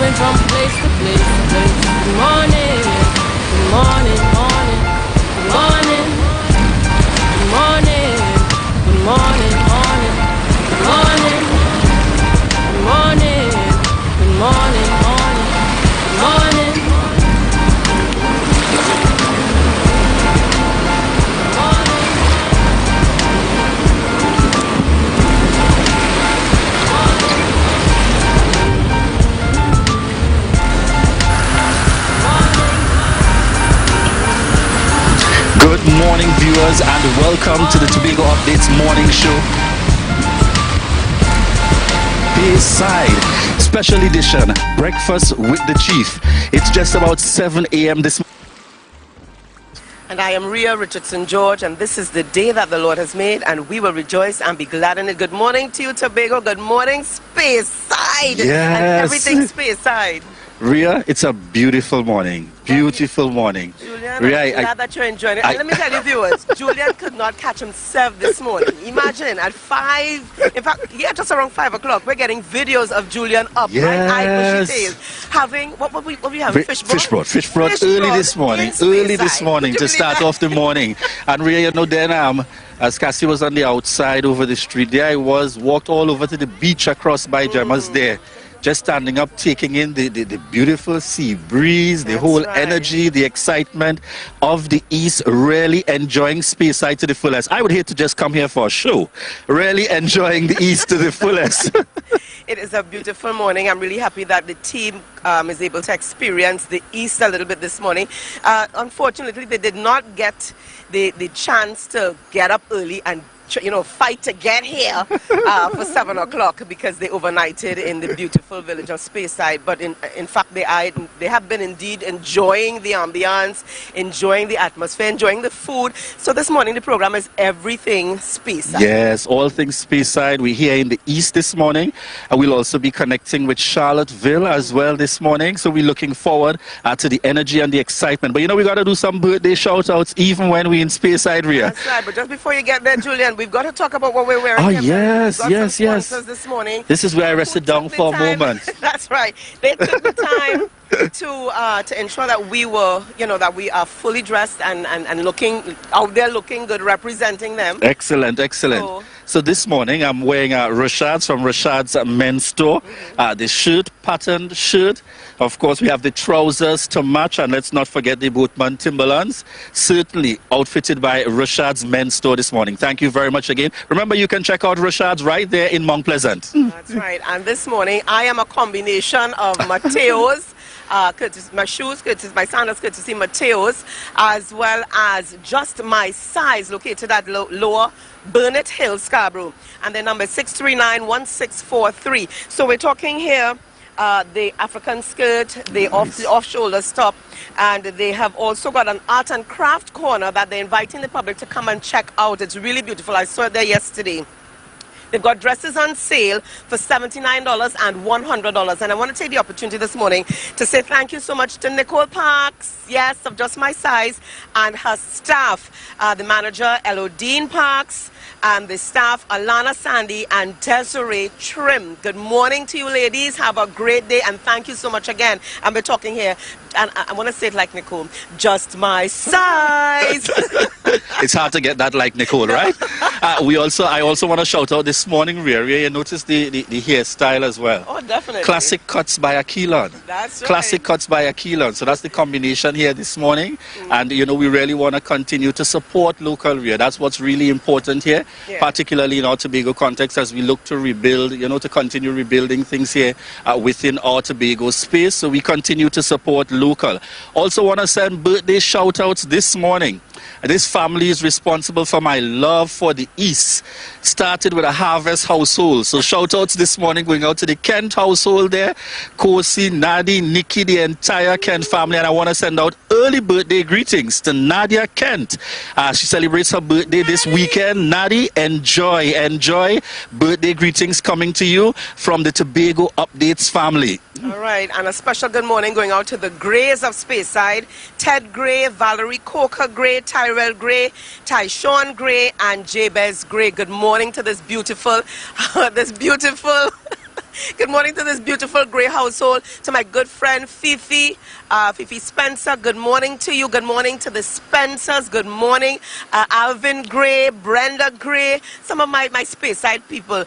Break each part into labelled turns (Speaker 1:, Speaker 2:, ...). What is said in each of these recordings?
Speaker 1: moving from place to place to place. Good morning, good morning, morning, good morning, good morning, good morning, morning, good morning, good morning, good morning, morning, good morning.
Speaker 2: Good morning, viewers, and welcome to the Tobago Updates morning show. Bayside special edition, breakfast with the chief. It's just about 7 a.m. this morning.
Speaker 3: And I am Rhea Richardson George, and this is the day that the Lord has made, and we will rejoice and be glad in it. Good morning to you, Tobago. Good morning, Speyside.
Speaker 2: Yes.
Speaker 3: And everything Speyside.
Speaker 2: Rhea, it's a beautiful morning. Beautiful morning.
Speaker 3: Julian,
Speaker 2: Rhea,
Speaker 3: I'm glad that you're enjoying it. And let me tell you, viewers, Julian could not catch himself this morning. Imagine at 5, in fact, yeah, just around 5 o'clock, we're getting videos of Julian up, right? Bushy tail, having, what were we having? Fish broth
Speaker 2: early this morning to start off the morning. And Rhea, you know, then as Cassie was on the outside over the street, there I was, walked all over to the beach across by Gemma's there. Just standing up, taking in the beautiful sea breeze, the whole energy, the excitement of the East, really enjoying Speyside to the fullest. I would hate to just come here for a show, really enjoying the East to the fullest.
Speaker 3: It is a beautiful morning. I'm really happy that the team is able to experience the East a little bit this morning. Unfortunately, they did not get the chance to get up early and fight to get here for 7 o'clock because they overnighted in the beautiful village of Speyside. But in fact, they have been indeed enjoying the ambience, enjoying the atmosphere, enjoying the food. So this morning, the program is everything Speyside.
Speaker 2: Yes, all things Speyside. We're here in the East this morning, and we'll also be connecting with Charlottesville as well this morning. So we're looking forward to the energy and the excitement. But we got to do some birthday shout-outs even when we're in Speyside, Rhea.
Speaker 3: That's right. But just before you get there, Julian, we've got to talk about what we're wearing.
Speaker 2: Oh, yes.
Speaker 3: This morning.
Speaker 2: This is where I rested down for a moment.
Speaker 3: That's right. They took the time to ensure that we were, that we are fully dressed and looking out there, looking good, representing them.
Speaker 2: Excellent. So this morning I'm wearing Rashad's from Rashad's men's store. The patterned shirt. Of course, we have the trousers to match, and let's not forget the Boatman Timberlands. Certainly outfitted by Rashad's men's store this morning. Thank you very much again. Remember, you can check out Rashad's right there in Mount Pleasant.
Speaker 3: That's right. And this morning I am a combination of Mateo's. Courtesy my shoes, courtesy my sandals, courtesy Mateo's, as well as Just My Size, located at Lower Burnett Hill, Scarborough, and the number 639-1643. So we're talking here the African skirt, the off-shoulder top, and they have also got an art and craft corner that they're inviting the public to come and check out. It's really beautiful. I saw it there yesterday. They've got dresses on sale for $79 and $100. And I want to take the opportunity this morning to say thank you so much to Nicole Parks, yes, of Just My Size, and her staff, the manager, Elodine Parks, and the staff, Alana Sandy and Desiree Trim. Good morning to you, ladies. Have a great day, and thank you so much again. And we're talking here, and I want to say it like Nicole, Just My Size.
Speaker 2: It's hard to get that like Nicole, right? I also want to shout out this morning, Rhea. You notice the hairstyle as well.
Speaker 3: Oh, definitely.
Speaker 2: Classic cuts by Aquilon.
Speaker 3: That's right.
Speaker 2: Classic cuts by Aquilon. So that's the combination here this morning. And, we really want to continue to support local, Rhea. That's what's really important here, particularly in our Tobago context as we look to rebuild, to continue rebuilding things here within our Tobago space. So we continue to support local. Also want to send birthday shout-outs this morning. This family is responsible for my love for the East. Started with a Harvest household. So shout-outs this morning going out to the Kent household there. Kosi, Nadi, Nikki, the entire Kent family. And I want to send out early birthday greetings to Nadia Kent. She celebrates her birthday this weekend. Nadi, enjoy. Birthday greetings coming to you from the Tobago Updates family.
Speaker 3: All right, and a special good morning going out to the Greys of Speyside. Ted Gray, Valerie Coker Gray, Tyrell Gray, Tyshawn Gray, and Jabez Gray. Good morning to this beautiful Good morning to this beautiful grey household, to my good friend Fifi, Fifi Spencer. Good morning to you. Good morning to the Spencers. Good morning, Alvin Gray, Brenda Gray, some of my Speyside people.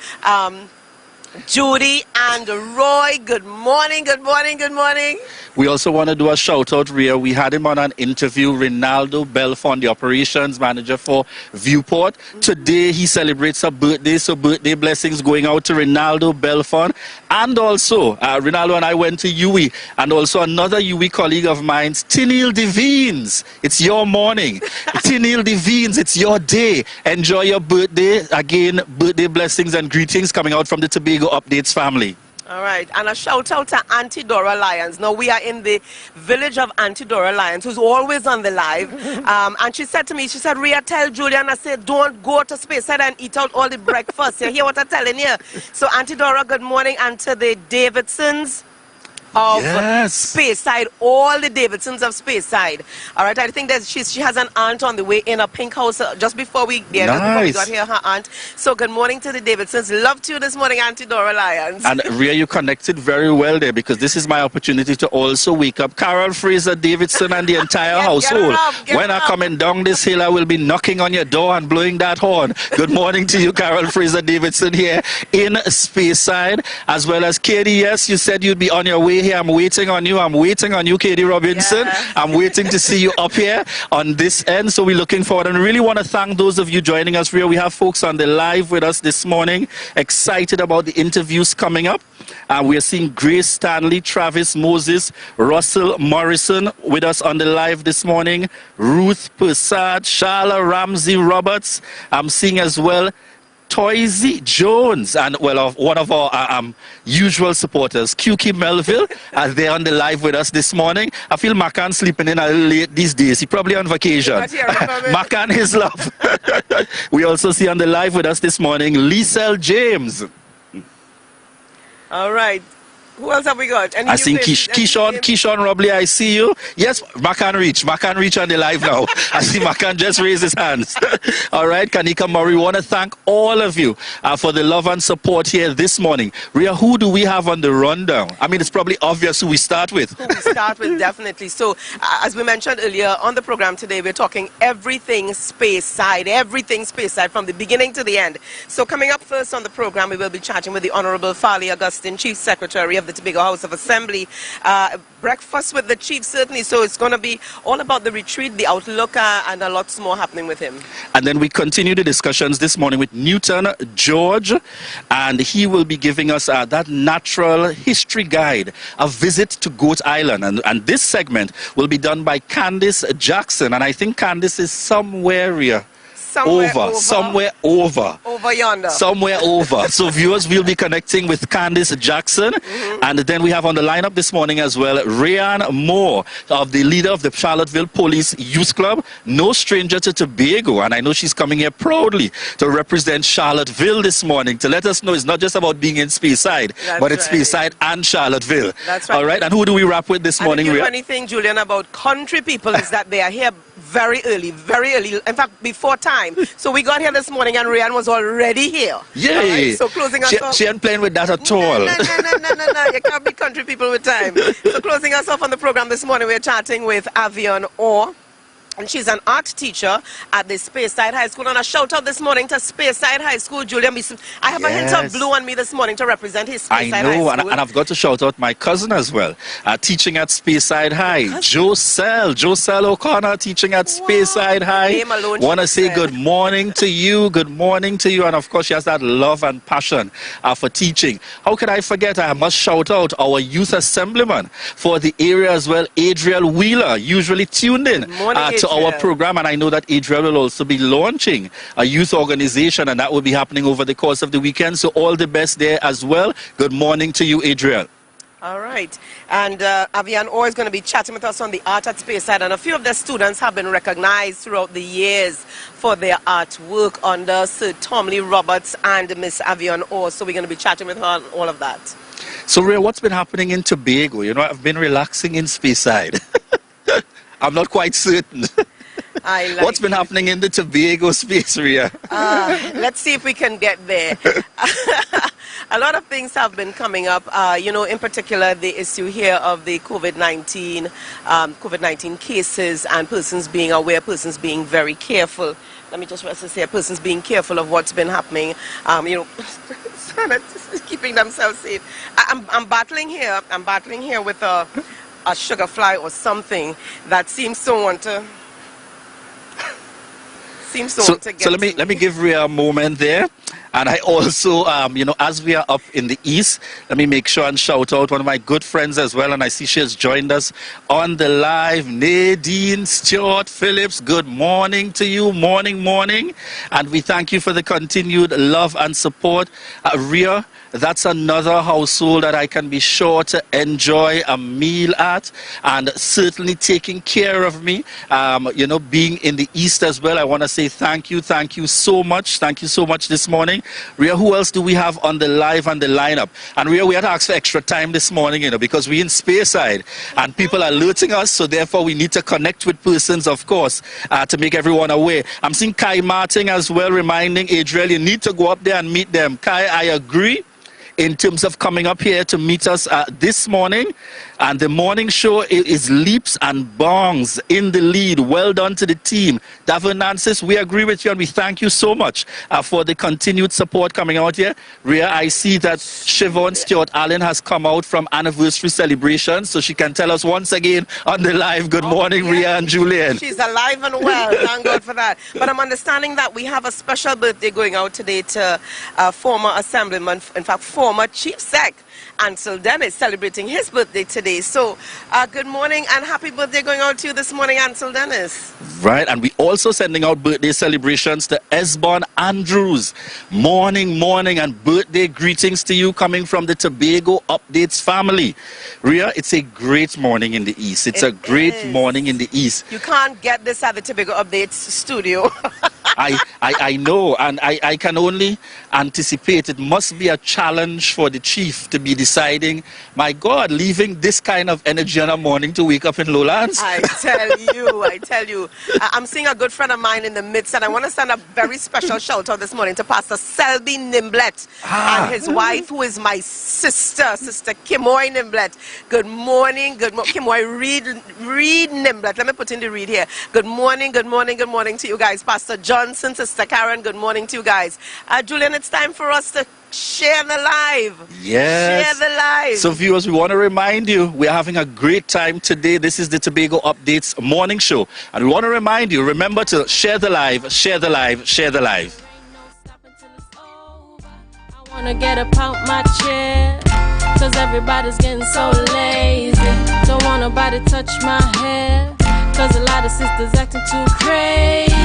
Speaker 3: Judy and Roy, good morning, good morning, good morning.
Speaker 2: We also want to do a shout out, Rhea. We had him on an interview, Ronaldo Belfon, the operations manager for Viewport. Today he celebrates a birthday, so birthday blessings going out to Ronaldo Belfon. And also, Ronaldo and I went to UE, and also another UE colleague of mine, Tinil Devines. It's your morning. Tinil Devines, it's your day. Enjoy your birthday. Again, birthday blessings and greetings coming out from the Tobago Updates family.
Speaker 3: All right, and a shout out to Auntie Dora Lyons. Now, we are in the village of Auntie Dora Lyons, who's always on the live. And she said to me, she said, Rhea, tell Julian, I said, don't go to Speyside and eat out all the breakfast. You hear what I'm telling you? So, Auntie Dora, good morning. And to the Davidsons of Speyside, all the Davidsons of Speyside. All right, I think that she has an aunt on the way in, a pink house, just before we got here, her aunt. So good morning to the Davidsons. Love to you this morning, Auntie Dora Lyons.
Speaker 2: And Rhea, you connected very well there, because this is my opportunity to also wake up Carol Fraser Davidson and the entire household. When I'm coming down this hill, I will be knocking on your door and blowing that horn. Good morning to you, Carol Fraser Davidson, here in Speyside, as well as Katie. Yes, you said you'd be on your way here. I'm waiting on you. I'm waiting on you, Katie Robinson.
Speaker 3: Yeah.
Speaker 2: I'm waiting to see you up here on this end. So we're looking forward, and we really want to thank those of you joining us. We have folks on the live with us this morning, excited about the interviews coming up. We are seeing Grace Stanley, Travis Moses, Russell Morrison with us on the live this morning, Ruth Persad, Sharla Ramsey Roberts. I'm seeing as well Toysy Jones, and well, one of our usual supporters, QK Melville, they're on the live with us this morning. I feel Macan sleeping in a little late these days. He's probably on vacation. Macan, his love. We also see on the live with us this morning, Liesel James.
Speaker 3: All right. Who else have we got?
Speaker 2: I see Keyshawn Robley, I see you. Yes, Macan reach on the live now. I see Macan just raise his hands. All right, Kanika Murray, we want to thank all of you for the love and support here this morning. Rhea, who do we have on the rundown? I mean, it's probably obvious who we start with.
Speaker 3: Who we start with, definitely. So, as we mentioned earlier on the program today, we're talking everything Speyside from the beginning to the end. So, coming up first on the program, we will be chatting with the Honorable Farley Augustine, Chief Secretary of the Tobago House of Assembly. Breakfast with the chief, certainly. So it's going to be all about the retreat, the outlook, and a lot more happening with him.
Speaker 2: And then we continue the discussions this morning with Newton George, and he will be giving us that natural history guide, a visit to Goat Island. And this segment will be done by Candice Jackson, and I think Candice is somewhere here. Somewhere over yonder. Somewhere over. So viewers, we'll be connecting with Candice Jackson. And then we have on the lineup this morning as well, Rayan Moore, the leader of the Charlottesville Police Youth Club. No stranger to Tobago. And I know she's coming here proudly to represent Charlottesville this morning, to let us know it's not just about being in Speyside, but it's Speyside and Charlottesville. That's right. All right. And who do we wrap with this morning?
Speaker 3: And the funny thing, Julian, about country people is that they are here very early. In fact, before time. So we got here this morning and Ryan was already here.
Speaker 2: Yeah.
Speaker 3: Right? So closing us off.
Speaker 2: She ain't playing with that at all.
Speaker 3: No. You can't be country people with time. So closing us off on the program this morning, we're chatting with Avion Orr. And she's an art teacher at the Speyside High School. And a shout out this morning to Speyside High School, Julian. I have a hint of blue on me this morning to represent his Speyside High School.
Speaker 2: I know, and I've got to shout out my cousin as well, teaching at Speyside High. Joselle O'Connor, teaching at Speyside High. Want to say good morning to you, and of course she has that love and passion for teaching. How could I forget? I must shout out our youth assemblyman for the area as well, Adriel Wheeler, usually tuned in to our program, and I know that Adriel will also be launching a youth organization, and that will be happening over the course of the weekend. So all the best there as well. Good morning to you, Adriel.
Speaker 3: All right. And Avian Orr is going to be chatting with us on the art at Speyside, and a few of their students have been recognized throughout the years for their artwork under Sir Tomley Roberts and Miss Avian Orr. So we're going to be chatting with her on all of that.
Speaker 2: So Ray, what's been happening in Tobago? You know, I've been relaxing in Speyside. I'm not quite certain.
Speaker 3: I like
Speaker 2: What's been happening in the Tobago space, Ria?
Speaker 3: Let's see if we can get there. A lot of things have been coming up, in particular the issue here of the COVID-19 cases and persons being aware, persons being very careful. Let me just say, persons being careful of what's been happening, keeping themselves safe. I'm battling here. I'm battling here with a sugar fly or something that seems to want to.
Speaker 2: So let me give Ria a moment there. And I also, as we are up in the east, let me make sure and shout out one of my good friends as well. And I see she has joined us on the live. Nadine Stewart Phillips, good morning to you. Morning. And we thank you for the continued love and support. Ria, that's another household that I can be sure to enjoy a meal at, and certainly taking care of me, being in the east as well. I want to say thank you so much. Thank you so much this morning. Ria, who else do we have on the live and the lineup? And Ria, we had to ask for extra time this morning, because we're in Speyside and people are alerting us, so therefore we need to connect with persons, of course, to make everyone aware. I'm seeing Kai Martin as well, reminding Adriel, you need to go up there and meet them. Kai, I agree in terms of coming up here to meet us this morning. And the morning show is leaps and bounds in the lead. Well done to the team. Davin Nancis, we agree with you and we thank you so much for the continued support coming out here. Ria, I see that Siobhan Stewart Allen has come out from anniversary celebration, so she can tell us once again on the live. Good morning, yeah. Ria and Julian.
Speaker 3: She's alive and well. Thank God for that. But I'm understanding that we have a special birthday going out today to former assemblyman, in fact, former Chief Sec Ansel Dennis, celebrating his birthday today. So good morning and happy birthday going out to you this morning, Ansel Dennis.
Speaker 2: Right, and we also sending out birthday celebrations to Esbon Andrews. Morning and birthday greetings to you coming from the Tobago Updates family. Ria, it's a great morning in the east. It's a great morning in the east.
Speaker 3: You can't get this at the Tobago Updates studio.
Speaker 2: I know, and I can only anticipate it must be a challenge for the chief to be deciding, my God, leaving this kind of energy on a morning to wake up in Lowlands.
Speaker 3: I tell you. I'm seeing a good friend of mine in the midst, and I want to send a very special shout out this morning to Pastor Selby Nimblet and his wife, who is my sister Kimoy Nimblet. Good morning. Kimoy Reed Nimblet. Let me put in the read here. Good morning to you guys. Pastor Johnson, Sister Karen, good morning to you guys. Julian, it's time for us to share the live.
Speaker 2: Yes.
Speaker 3: Share the live.
Speaker 2: So viewers, we want to remind you, we're having a great time today. This is the Tobago Updates morning show. And we want to remind you, remember to share the live, share the live, share the live.
Speaker 1: I want to get up out my chair, cause everybody's getting so lazy. Don't want nobody touch my hair, cause a lot of sisters acting too crazy.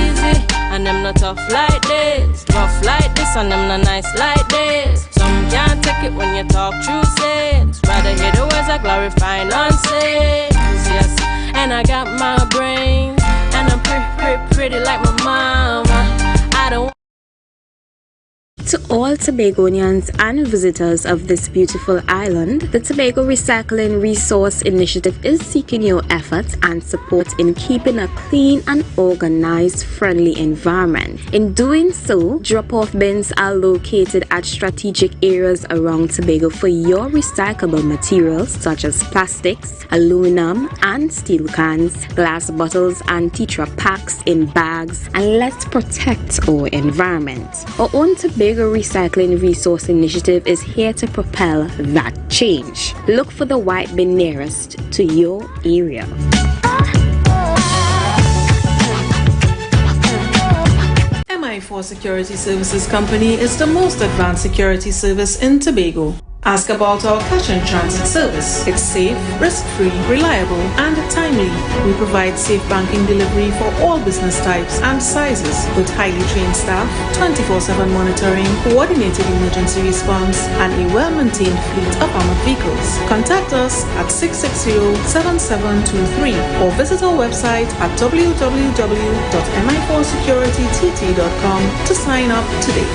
Speaker 1: And them not tough like this, rough like this, and them not nice like this. Some can't take it when you talk true sense, rather hear the words I glorify nonsense. Yes, and I got my brain, and I'm pretty like my mama. I don't.
Speaker 4: To all Tobagonians and visitors of this beautiful island, the Tobago Recycling Resource Initiative is seeking your efforts and support in keeping a clean and organized, friendly environment. In doing so, drop-off bins are located at strategic areas around Tobago for your recyclable materials such as plastics, aluminum and steel cans, glass bottles and Tetra packs in bags, and let's protect our environment. Our own Tobago Recycling Resource Initiative is here to propel that change. Look for the white bin nearest to your area.
Speaker 5: MI4 Security Services Company is the most advanced security service in Tobago. Ask about our cash and transit service. It's safe, risk-free, reliable, and timely. We provide safe banking delivery for all business types and sizes with highly trained staff, 24/7 monitoring, coordinated emergency response, and a well-maintained fleet of armored vehicles. Contact us at 660-7723 or visit our website at www.mi4securitytt.com to sign up today.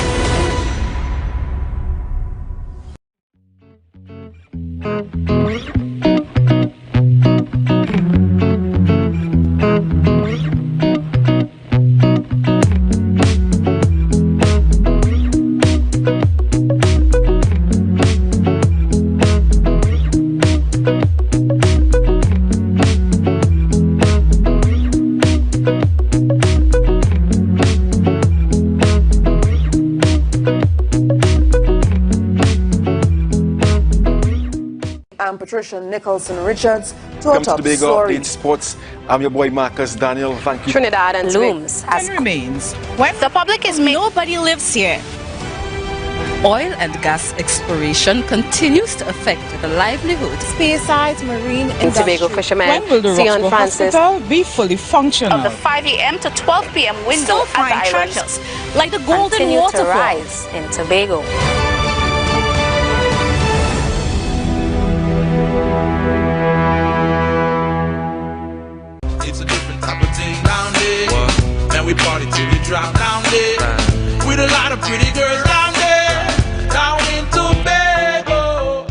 Speaker 6: Patricia Nicholson Richards to our
Speaker 7: Welcome
Speaker 6: top
Speaker 7: to Tobago
Speaker 6: story.
Speaker 7: Update Sports. I'm your boy Marcus Daniel. Thank you.
Speaker 8: Trinidad and looms as
Speaker 9: remains when
Speaker 8: the public is
Speaker 9: nobody lives here. Oil and gas exploration continues to affect the livelihood.
Speaker 10: Speyside Marine
Speaker 8: in Tobago fishermen.
Speaker 9: When will the
Speaker 8: Sion
Speaker 9: Roxborough
Speaker 8: Francis
Speaker 9: Hospital be fully functional?
Speaker 8: of the 5 a.m. to 12 p.m. window
Speaker 9: Still
Speaker 8: at the island
Speaker 9: treasures like the golden
Speaker 8: continue
Speaker 9: waterfall
Speaker 8: to rise in Tobago.
Speaker 11: It's a different type of thing down there. And we party till we drop down there. With a lot of pretty girls down there. Down in Tobago.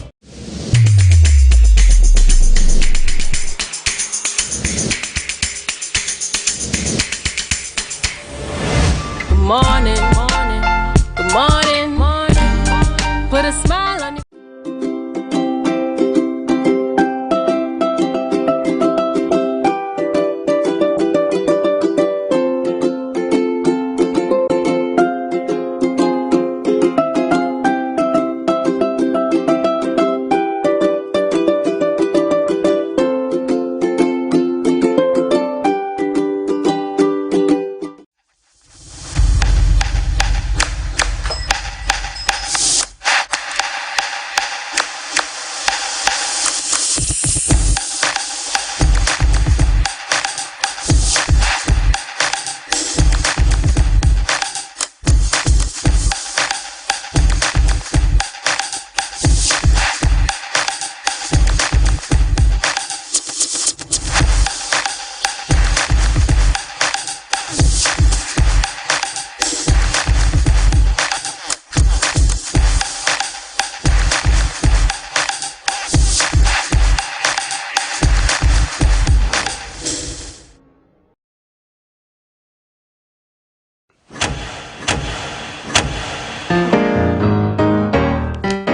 Speaker 1: Good morning, morning, good morning, morning. Put a smile on your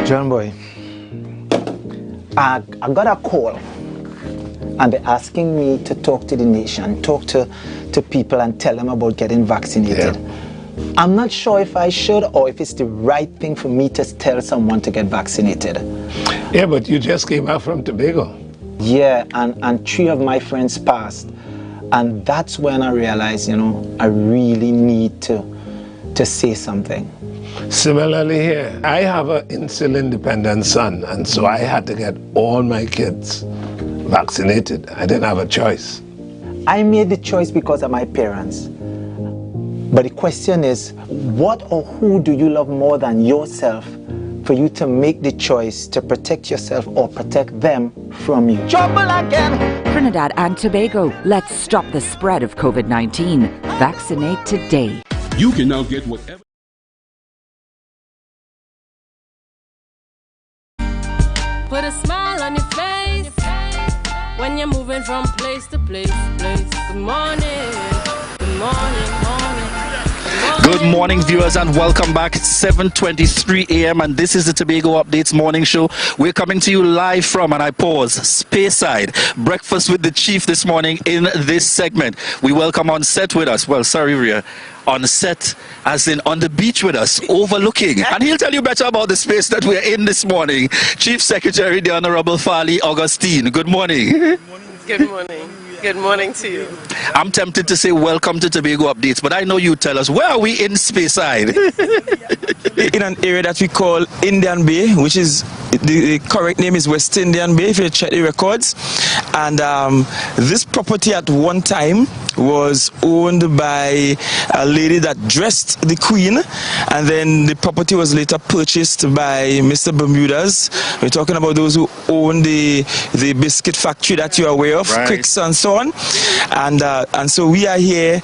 Speaker 12: John Boy, I got a call and they're asking me to talk to the nation, talk to people and tell them about getting vaccinated. Yeah. I'm not sure if I should or if it's the right thing for me to tell someone to get vaccinated.
Speaker 13: Yeah, but you just came out from Tobago.
Speaker 12: Yeah, and 3 of my friends passed. And that's when I realized, you know, I really need to say something.
Speaker 13: Similarly here, I have an insulin-dependent son, and so I had to get all my kids vaccinated. I didn't have a choice.
Speaker 12: I made the choice because of my parents. But the question is, what or who do you love more than yourself for you to make the choice to protect yourself or protect them from you? Trouble again!
Speaker 14: Trinidad and Tobago, let's stop the spread of COVID-19. Vaccinate today.
Speaker 15: You can now get whatever.
Speaker 1: Put a smile on your face when you're moving from place to place. Good morning, good morning, morning.
Speaker 2: Good morning, viewers, and welcome back. It's 7:23 a.m. and this is the Tobago Updates morning show. We're coming to you live from, and I pause, Speyside. Breakfast with the Chief this morning in this segment. We welcome on set with us, well, sorry, Rhea, on set, as in on the beach with us, overlooking. And he'll tell you better about the space that we're in this morning. Chief Secretary, the Honorable Farley Augustine. Good morning.
Speaker 3: Good morning. Good morning to you.
Speaker 2: I'm tempted to say welcome to Tobago Updates, but I know you tell us, where are we in Speyside?
Speaker 16: In an area that we call Indian Bay, which is, the correct name is West Indian Bay if you check the records. And this property at one time was owned by a lady that dressed the Queen, and then the property was later purchased by Mr. Bermuda's. We're talking about those who own the biscuit factory that you're aware of, right. Cricks and so on. And so we are here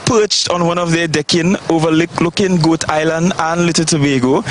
Speaker 16: perched on one of their decking overlooking Goat Island and Little Tobago.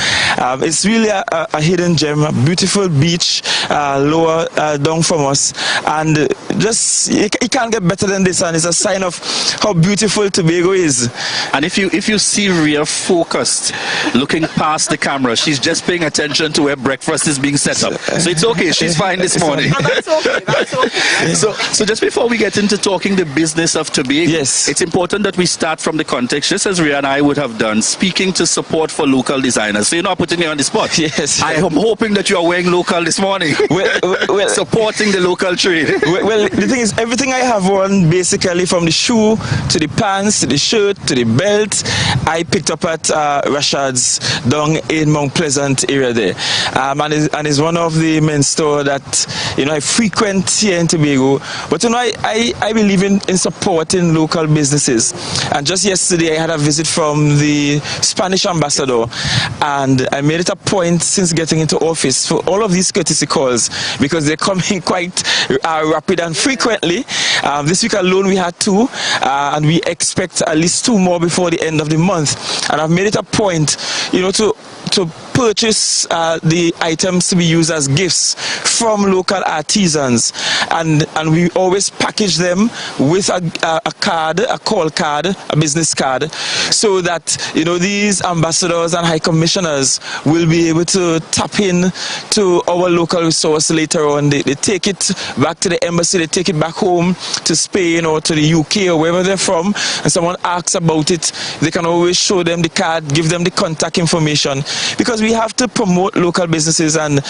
Speaker 16: It's really a hidden gem, a beautiful beach lower down from us, and just it can't get better than this, and it's a sign of how beautiful Tobago is.
Speaker 2: And if you see Rhea focused, looking past the camera, she's just paying attention to where breakfast is being set up. So it's okay, she's fine this morning.
Speaker 3: That's okay, that's okay.
Speaker 2: So just before we get into talking the business of Tobago, yes, it's important that we start from the context, just as Rhea and I would have done, speaking to support support for local designers. So you're not putting me on the spot.
Speaker 16: Yes.
Speaker 2: I am hoping that you are wearing local this morning.
Speaker 16: Well,
Speaker 2: supporting the local trade.
Speaker 16: Well, the thing is, everything I have on, basically from the shoe to the pants to the shirt to the belt, I picked up at Rashad's down in Mount Pleasant area there. And it's one of the men's store that, you know, I frequent here in Tobago. But, you know, I believe in supporting local businesses. And just yesterday I had a visit from the Spanish ambassador, and I made it a point since getting into office for all of these courtesy calls, because they're coming quite rapid and frequently. This week alone we had 2, and we expect at least 2 more before the end of the month. And I've made it a point, you know, to purchase the items to be used as gifts from local artisans, and we always package them with a card, a call card, a business card, so that, you know, these ambassadors and high commissioners will be able to tap in to our local resource later on. They take it back to the embassy, they take it back home to Spain or to the UK or wherever they're from, and someone asks about it, they can always show them the card, give them the contact information, because we have to promote local businesses, and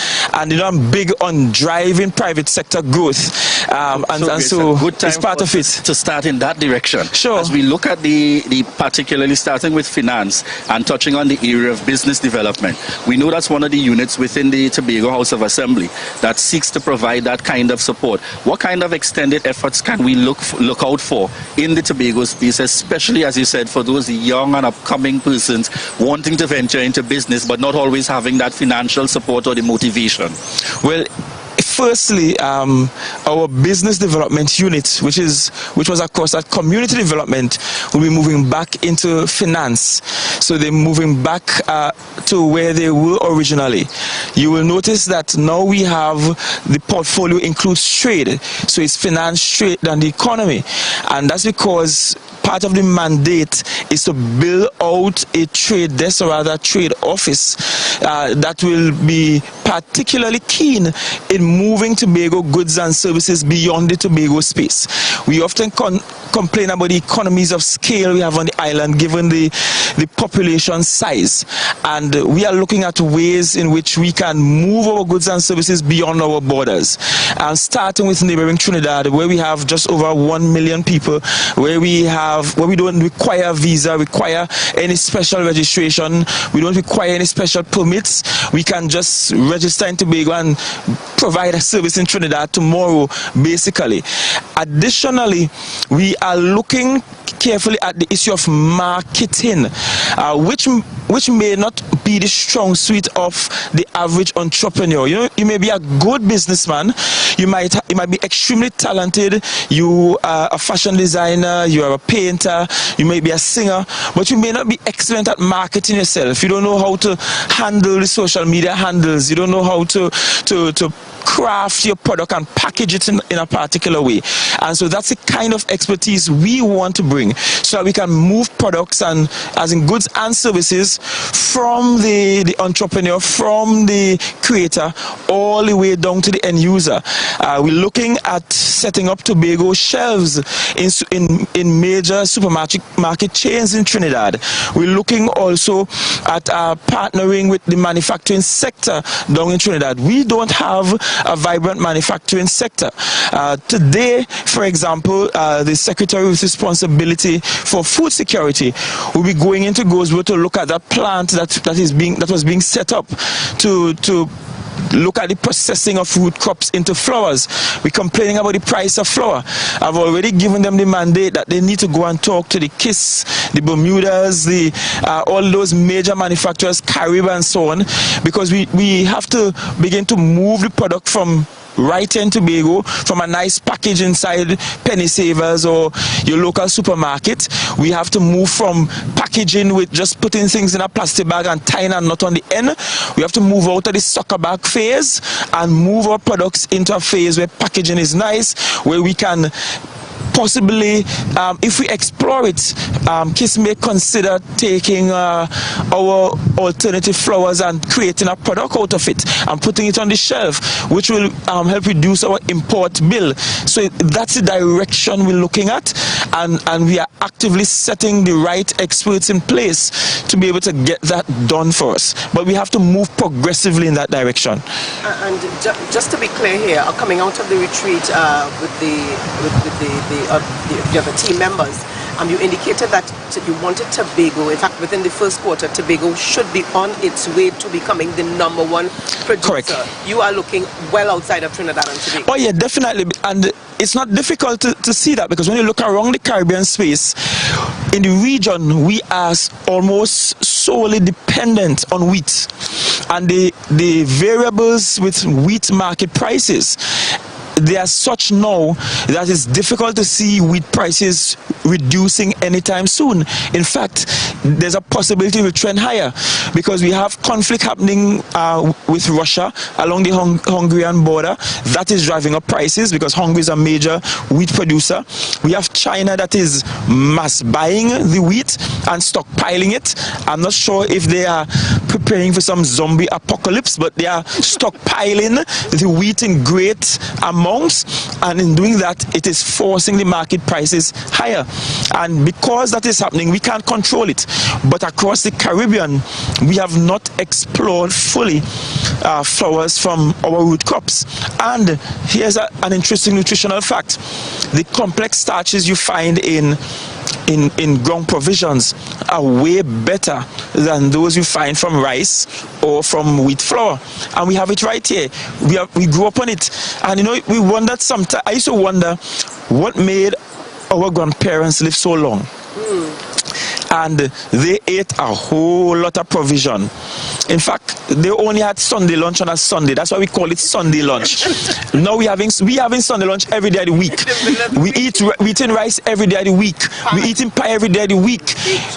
Speaker 16: you know, I'm big on driving private sector growth, so
Speaker 2: good time
Speaker 16: it's part of it
Speaker 2: to start in that direction.
Speaker 16: Sure.
Speaker 2: As we look at the particularly starting with finance and touching on the area of business development, we know that's one of the units within the Tobago House of Assembly that seeks to provide that kind of support. What kind of extended efforts can we look out for in the Tobago space, especially, as you said, for those young and upcoming persons wanting to venture into business but not always having that financial support or the motivation?
Speaker 16: Well, firstly, our business development unit, which was of course at community development, will be moving back into finance. So they're moving back to where they were originally. You will notice that now we have the portfolio includes trade, so it's finance, trade, and the economy, and that's because part of the mandate is to build out a trade desk, or rather trade office, that will be particularly keen in moving Tobago goods and services beyond the Tobago space. We often complain about the economies of scale we have on the island given the population size, and we are looking at ways in which we can move our goods and services beyond our borders, starting with neighboring Trinidad, where we have just over 1 million people, where we don't require a visa, require any special registration, we don't require any special permits. We can just register in Tobago and provide a service in Trinidad tomorrow, basically. Additionally, we are looking carefully at the issue of marketing, which may not be the strong suit of the average entrepreneur. You know, you may be a good businessman, you might be extremely talented, you are a fashion designer, you are a painter, you may be a singer, but you may not be excellent at marketing yourself. You don't know how to handle the social media handles, you don't know how to craft your product and package it in a particular way. And so that's the kind of expertise we want to bring, so that we can move products, and as in goods and services, from the entrepreneur, from the creator, all the way down to the end user. We're looking at setting up Tobago shelves in major supermarket chains in Trinidad. We're looking also at partnering with the manufacturing sector down in Trinidad. We don't have a vibrant manufacturing sector. Today, for example, the Secretary with responsibility for food security will be going into Goldsboro to look at that plant that was being set up to look at the processing of root crops into flowers. We're complaining about the price of flour. I've already given them the mandate that they need to go and talk to the KISS, the Bermudas, all those major manufacturers, Carib and so on, because we have to begin to move the product from right in Tobago, from a nice package inside Penny Savers or your local supermarket. We have to move from packaging with just putting things in a plastic bag and tying a knot on the end. We have to move out of the soccer bag phase and move our products into a phase where packaging is nice, where we can possibly, if we explore it, KISS may consider taking our alternative flowers and creating a product out of it and putting it on the shelf, which will help reduce our import bill. So that's the direction we're looking at. and we are actively setting the right experts in place to be able to get that done for us. But we have to move progressively in that direction.
Speaker 3: And just to be clear here, coming out of the retreat with the other team members, you indicated that you wanted Tobago, in fact within the first quarter, Tobago should be on its way to becoming the #1 producer.
Speaker 16: Correct.
Speaker 3: You are looking well outside of Trinidad and Tobago.
Speaker 16: Oh yeah, definitely. And it's not difficult to see that, because when you look around the Caribbean space, in the region, we are almost solely dependent on wheat. And the variables with wheat market prices, they are such now that it's difficult to see wheat prices reducing anytime soon. In fact, there's a possibility to trend higher, because we have conflict happening with Russia along the Hungarian border. That is driving up prices, because Hungary is a major wheat producer. We have China that is mass buying the wheat and stockpiling it. I'm not sure if they are preparing for some zombie apocalypse, but they are stockpiling the wheat in great amounts, and in doing that, it is forcing the market prices higher. And because that is happening, we can't control it. But across the Caribbean, we have not explored fully flowers from our root crops. And here's an interesting nutritional fact. The complex starches you find in ground provisions are way better than those you find from rice or from wheat flour, and we have it right here. We grew up on it, and you know, we wondered sometimes. I used to wonder what made our grandparents live so long. And they ate a whole lot of provision. In fact, they only had Sunday lunch on a Sunday. That's why we call it Sunday lunch. Now we having Sunday lunch every day of the week. We eating rice every day of the week. We eating pie every day of the week.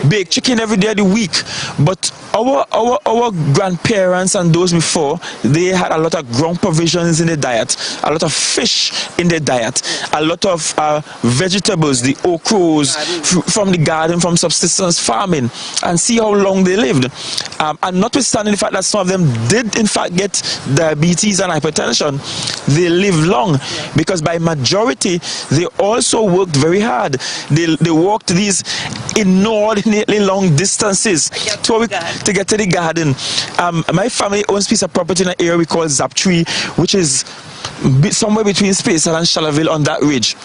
Speaker 16: Baked chicken every day of the week. But our grandparents and those before, they had a lot of ground provisions in their diet, a lot of fish in their diet, a lot of vegetables, the okras from the garden, from subsistence farming, and see how long they lived. And notwithstanding the fact that some of them did in fact get diabetes and hypertension, they lived long, because by majority they also worked very hard. They walked these inordinately long distances to get to the garden. My family owns a piece of property in an area we call Zaptree, which is somewhere between Speyside and Shallaville on that ridge.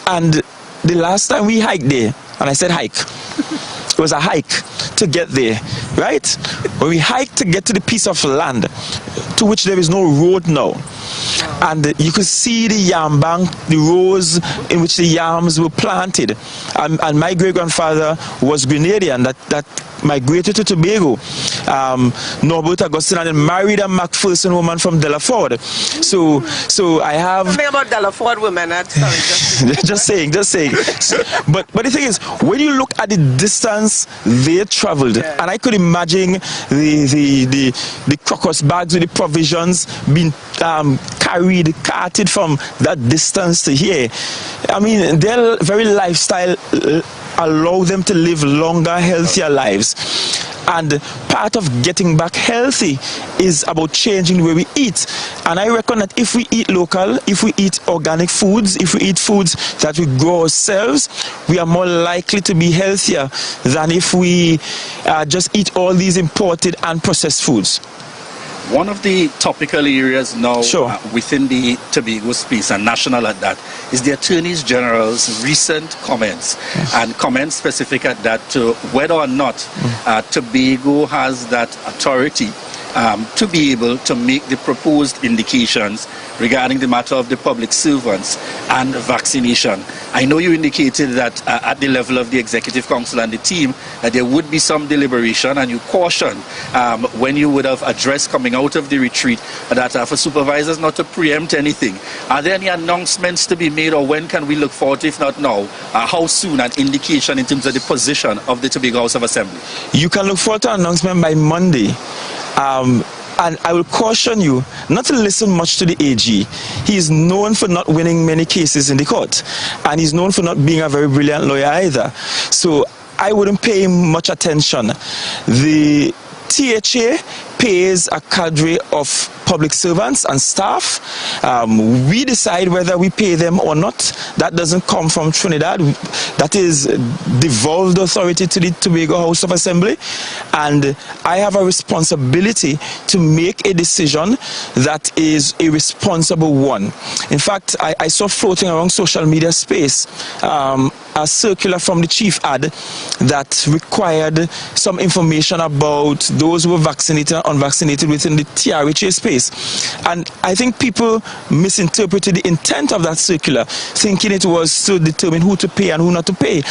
Speaker 16: And the last time we hiked there, and I said hike, it was a hike to get there, right? When we hiked to get to the piece of land to which there is no road now, and you could see the yam bank, the rows in which the yams were planted. And my great-grandfather was Grenadian that migrated to Tobago, Norbert Augustine, and then married a Macpherson woman from Delaford. So I have
Speaker 3: something about Delaford women. Sorry,
Speaker 16: just saying. But the thing is, when you look at the distance they traveled, and I could imagine the crocus bags with the provisions being carted from that distance to here. I mean, their very lifestyle allow them to live longer, healthier lives. And part of getting back healthy is about changing the way we eat. And I reckon that if we eat local, if we eat organic foods, if we eat foods that we grow ourselves, we are more likely to be healthier than if we just eat all these imported and processed foods.
Speaker 2: One of the topical areas now within the Tobago space, and national at that, is the Attorney General's recent comments, and comments specific at that to whether or not Tobago has that authority to be able to make the proposed indications regarding the matter of the public servants and vaccination. I know you indicated that at the level of the Executive Council and the team that there would be some deliberation, and you cautioned when you would have addressed coming out of the retreat that for supervisors not to preempt anything. Are there any announcements to be made, or when can we look forward, if not now, how soon, an indication in terms of the position of the Tobago House of Assembly?
Speaker 16: You can look forward to an announcement by Monday. And I will caution you not to listen much to the AG. He is known for not winning many cases in the court, and he's known for not being a very brilliant lawyer either. So I wouldn't pay him much attention. The THA pays a cadre of public servants and staff. We decide whether we pay them or not. That doesn't come from Trinidad. That is devolved authority to the Tobago House of Assembly. And I have a responsibility to make a decision that is a responsible one. In fact, I saw floating around social media space a circular from the chief ad that required some information about those who were vaccinated and unvaccinated within the TRHA space. And I think people misinterpreted the intent of that circular, thinking it was to determine who to pay and who not to pay.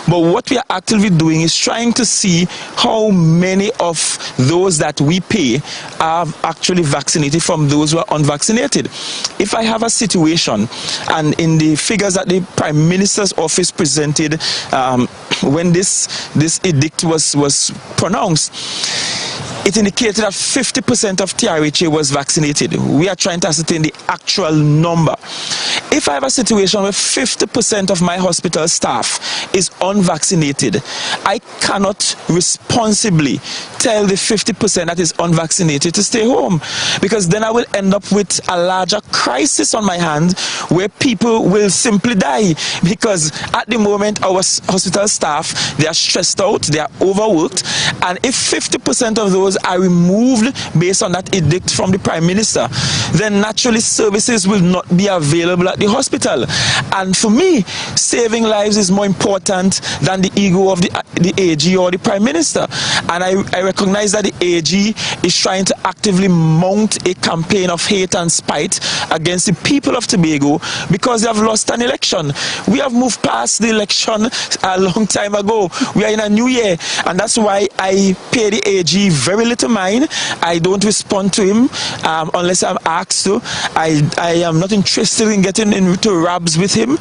Speaker 16: But what we are actively doing is trying to see how many of those that we pay are actually vaccinated from those who are unvaccinated. If I have a situation, and in the figures that the Prime Minister's office presented when this edict was pronounced, it indicated that 50% of TRHA was vaccinated. We are trying to ascertain the actual number. If I have a situation where 50% of my hospital staff is unvaccinated, I cannot responsibly tell the 50% that is unvaccinated to stay home, because then I will end up with a larger crisis on my hands where people will simply die, because at the moment our hospital staff, they are stressed out, they are overworked, and if 50% of those are removed based on that edict from the Prime Minister, then naturally services will not be available at the hospital. And for me, saving lives is more important than the ego of the AG or the Prime Minister. And I recognize that the AG is trying to actively mount a campaign of hate and spite against the people of Tobago because they have lost an election. We have moved past the election a long time ago. We are in a new year, and that's why I pay the AG very little mind. I don't respond to him unless I'm asked to. I am not interested in getting into rabs with him,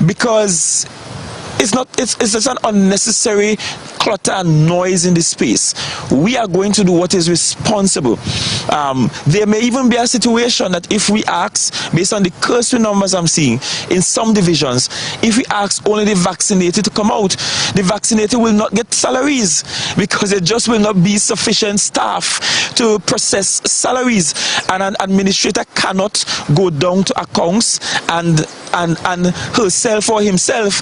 Speaker 16: because it's just an unnecessary clutter and noise in the space. We are going to do what is responsible. There may even be a situation that if we ask, based on the cursory numbers I'm seeing in some divisions, if we ask only the vaccinated to come out, the vaccinated will not get salaries because there just will not be sufficient staff to process salaries, and an administrator cannot go down to accounts and herself or himself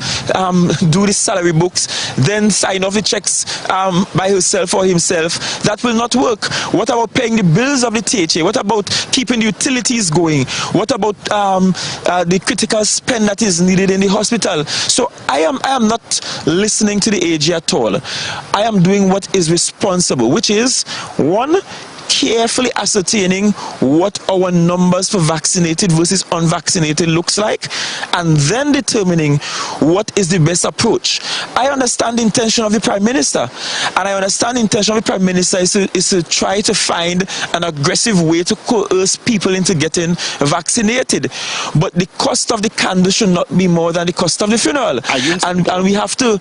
Speaker 16: do the salary books, then sign off the checks by herself or himself. That will not work. What about paying the bills of the THA? What about keeping the utilities going? What about the critical spend that is needed in the hospital? So I am not listening to the AG at all. I am doing what is responsible, which is, one, carefully ascertaining what our numbers for vaccinated versus unvaccinated looks like, and then determining what is the best approach. I understand the intention of the Prime Minister, and I understand the intention of the Prime Minister is to try to find an aggressive way to coerce people into getting vaccinated. But the cost of the candle should not be more than the cost of the funeral, and we have to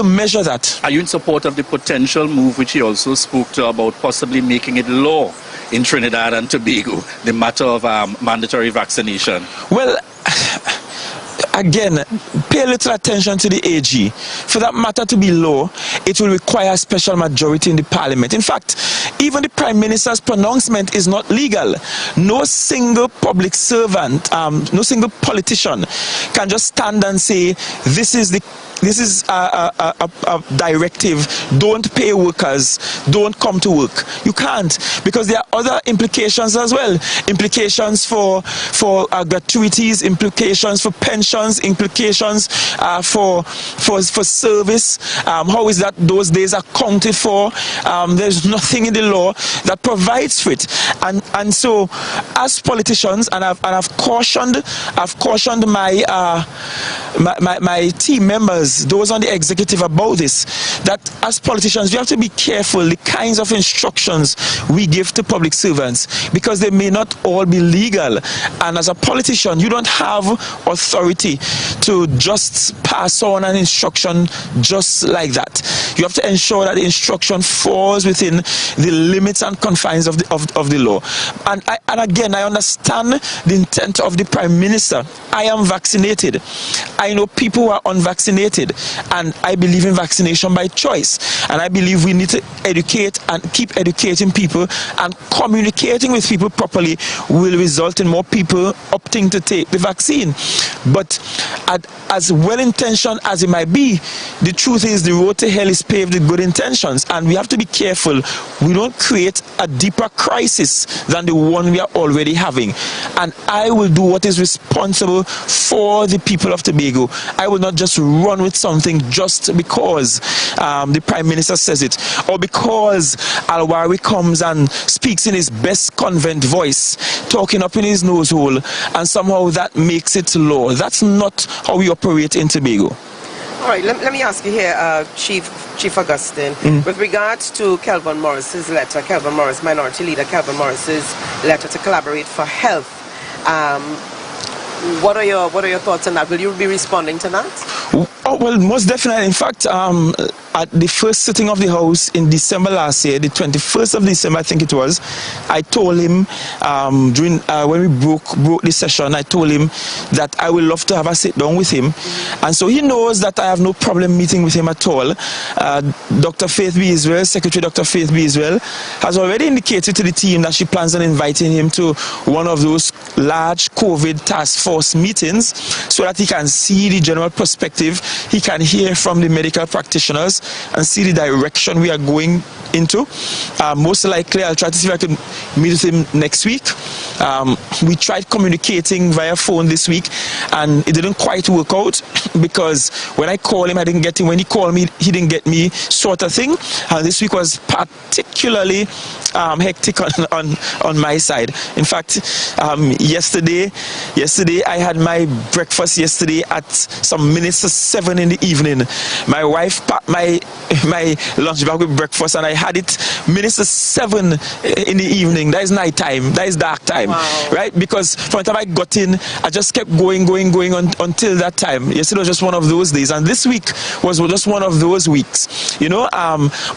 Speaker 16: measure that.
Speaker 2: Are you in support of the potential move which he also spoke to about possibly making it law in Trinidad and Tobago, the matter of mandatory vaccination?
Speaker 16: Well, again, pay a little attention to the AG. For that matter to be law, it will require a special majority in the Parliament. In fact, even the Prime Minister's pronouncement is not legal. No single public servant, no single politician can just stand and say, this is a directive, don't pay workers, don't come to work. You can't, because there are other implications as well. Implications for gratuities, implications for pensions, implications for service. How is that those days accounted for? There's nothing in the law that provides for it. And so, as politicians, and I've cautioned my team members, those on the executive, about this, that as politicians we have to be careful the kinds of instructions we give to public servants, because they may not all be legal, and as a politician you don't have authority to just pass on an instruction just like that. You have to ensure that the instruction falls within the limits and confines of the law. And again, I understand the intent of the Prime Minister. I am vaccinated. I know people who are unvaccinated, and I believe in vaccination by choice, and I believe we need to educate and keep educating people, and communicating with people properly will result in more people opting to take the vaccine. But as well-intentioned as it might be, the truth is the road to hell is paved with good intentions, and we have to be careful we don't create a deeper crisis than the one we are already having. And I will do what is responsible for the people of Tobago. I will not just run with something just because the Prime Minister says it, or because Al-Wari comes and speaks in his best convent voice, talking up in his nose hole, and somehow that makes it law. That's not how we operate in Tobago.
Speaker 3: All right, let me ask you here, Chief Augustine, with regards to Kelvin Morris's letter, Kelvin Morris, Minority Leader Kelvin Morris's letter to collaborate for health. What are your thoughts on that? Will you be responding to that?
Speaker 16: Oh, well, most definitely. In fact, at the first sitting of the House in December last year, the 21st of December, I think it was, I told him, when we broke the session, I told him that I would love to have a sit down with him. And so he knows that I have no problem meeting with him at all. Dr. Faith B. Israel, Secretary Dr. Faith B. Israel, has already indicated to the team that she plans on inviting him to one of those large COVID task force meetings so that he can see the general perspective, he can hear from the medical practitioners and see the direction we are going into. Most likely I'll try to see if I can meet with him next week. We tried communicating via phone this week and it didn't quite work out because when I called him I didn't get him, when he called me he didn't get me, sort of thing. This week was particularly hectic on my side. In fact, yesterday I had my breakfast yesterday at some minutes to 7 in the evening. My wife packed my lunch bag with breakfast and I had it minutes to 7 in the evening. That is night time, that is dark time. Wow. Right? Because from the time I got in, I just kept going until that time. Yesterday was just one of those days, and this week was just one of those weeks, you know.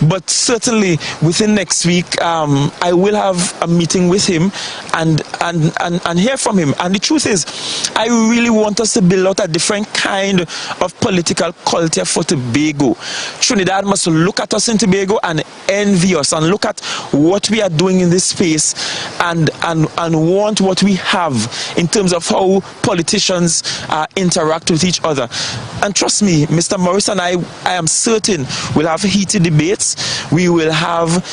Speaker 16: But certainly within next week, I will have a meeting with him and hear from him. And the truth is, I really want us to build out a different kind of political culture for Tobago. Trinidad must look at us in Tobago and envy us and look at what we are doing in this space and want what we have in terms of how politicians interact with each other. And trust me, Mr. Morris and I am certain we'll have heated debates. We will have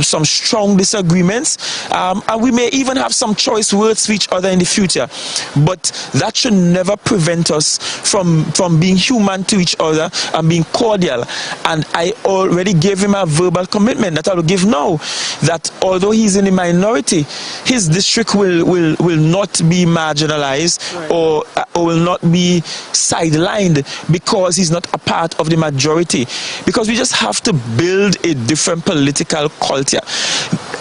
Speaker 16: some strong disagreements, and we may even have some choice words for each other in the future. But that should never prevent us from being human to each other and being cordial. And I already gave him a verbal commitment that I will give now, that although he's in the minority, his district will not be marginalized, right, or will not be sidelined because he's not a part of the majority. Because we just have to build a different political culture.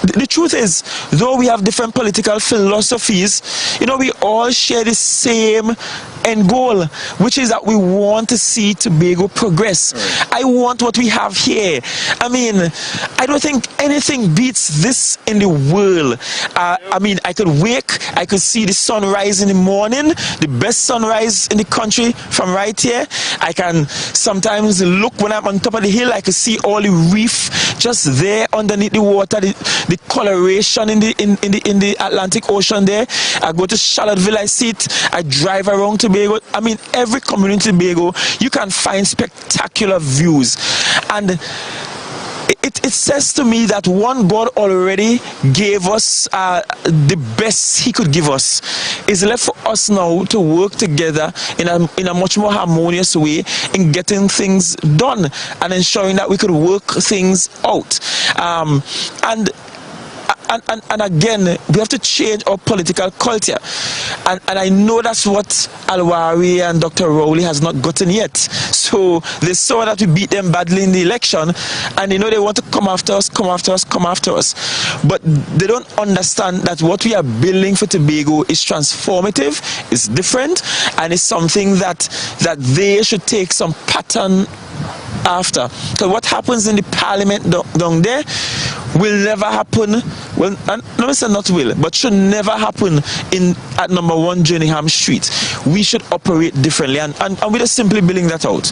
Speaker 16: The truth is, though we have different political philosophies, you know, we all share the same end goal, which is that we want to see Tobago progress. Right. I want what we have here. I mean, I don't think anything beats this in the world. I mean, I could see the sunrise in the morning, the best sunrise in the country from right here. I can sometimes look when I'm on top of the hill, I can see all the reef just there underneath the water, the coloration in the Atlantic Ocean there. I go to Charlottesville, I see it. I drive around Tobago. I mean, every community in Tobago, you can find spectacular views. And it says to me that one God already gave us the best he could give us. It's left for us now to work together in a much more harmonious way in getting things done and ensuring that we could work things out. And again, we have to change our political culture. And I know that's what Al-Wari and Dr. Rowley has not gotten yet. So they saw that we beat them badly in the election, and they know they want to come after us. But they don't understand that what we are building for Tobago is transformative, it's different, and it's something that they should take some pattern after. Because what happens in the parliament down there, will never happen. Well, let me say not will, but should never happen at number 1 Jerningham Street. We should operate differently, and we're just simply building that out.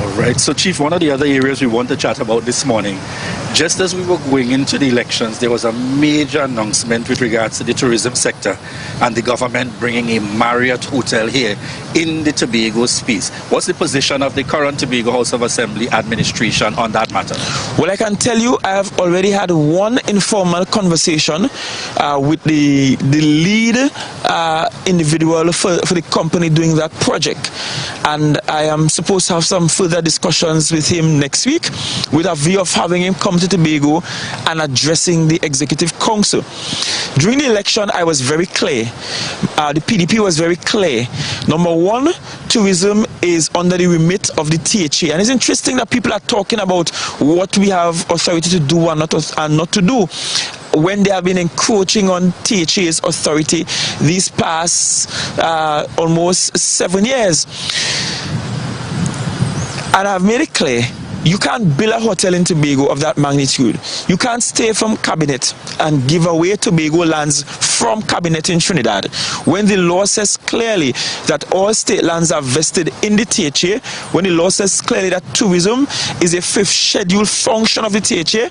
Speaker 2: All right. So, Chief, one of the other areas we want to chat about this morning, just as we were going into the elections, there was a major announcement with regards to the tourism sector and the government bringing a Marriott hotel here in the Tobago space. What's the position of the current Tobago House of Assembly administration on that matter?
Speaker 16: Well, I can tell you I have already had one informal conversation with the lead individual for the company doing that project, and I am supposed to have some further discussions with him next week with a view of having him come to Tobago and addressing the Executive Council. During the election, I was very clear. The PDP was very clear. Number 1, tourism is under the remit of the THA, and it's interesting that people are talking about what we have authority to do and not to do, when they have been encroaching on THA's authority these past almost 7 years. And I've made it clear, you can't build a hotel in Tobago of that magnitude. You can't stay from cabinet and give away Tobago lands from cabinet in Trinidad when the law says clearly that all state lands are vested in the THA, when the law says clearly that tourism is a 5th scheduled function of the THA.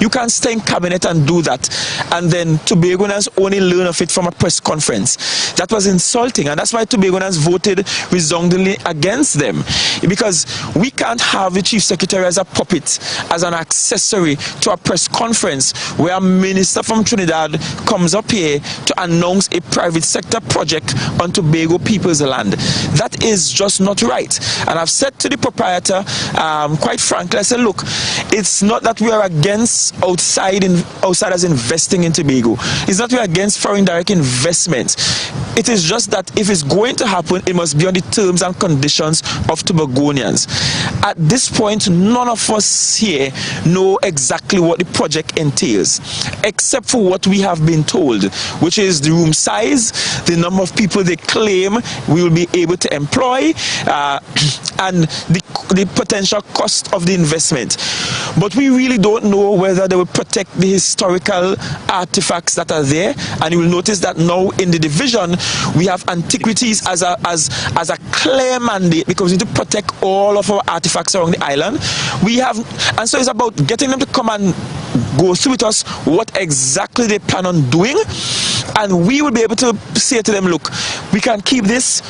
Speaker 16: You can't stay in cabinet and do that, and then Tobagoans only learn of it from a press conference. That was insulting, and that's why Tobagoans voted resoundingly against them, because we can't have the Chief Secretary as a puppet, as an accessory to a press conference where a minister from Trinidad comes up here to announce a private sector project on Tobago people's land. That is just not right. And I've said to the proprietor, quite frankly, I said, look, it's not that we are against outsiders investing in Tobago. It's not we are against foreign direct investment. It is just that if it's going to happen, it must be on the terms and conditions of Tobagonians. At this point, none of us here know exactly what the project entails, except for what we have been told, which is the room size, the number of people they claim we will be able to employ, and the potential cost of the investment. But we really don't know whether they will protect the historical artifacts that are there. And you will notice that now in the division, we have antiquities as a clear mandate, because we need to protect all of our artifacts around the island. And so it's about getting them to come and go through with us what exactly they plan on doing, and we will be able to say to them, look, we can keep this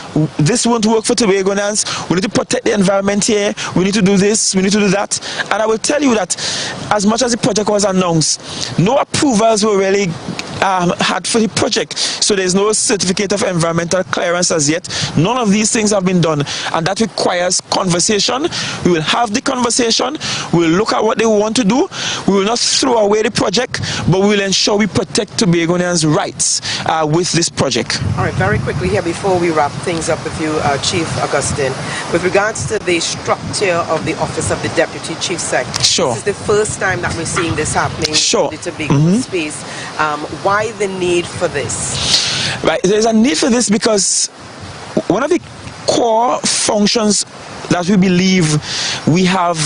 Speaker 16: won't work for Tobagoans, we need to protect the environment here, we need to do this, we need to do that. And I will tell you that as much as the project was announced, no approvals were really had for the project, so there's no certificate of environmental clearance as yet. None of these things have been done, and that requires conversation. We will have the conversation, we will look at what they want to do, we will not throw away the project, but we will ensure we protect Tobagonians' rights with this project.
Speaker 6: All right, very quickly here before we wrap things up with you, Chief Augustine, with regards to the structure of the office of the Deputy Chief Sec.
Speaker 16: Sure.
Speaker 6: This is the first time that we're seeing this happening
Speaker 16: sure.
Speaker 6: in the Tobago space. Why the need for this?
Speaker 16: Right, there's a need for this because one of the core functions that we believe we have,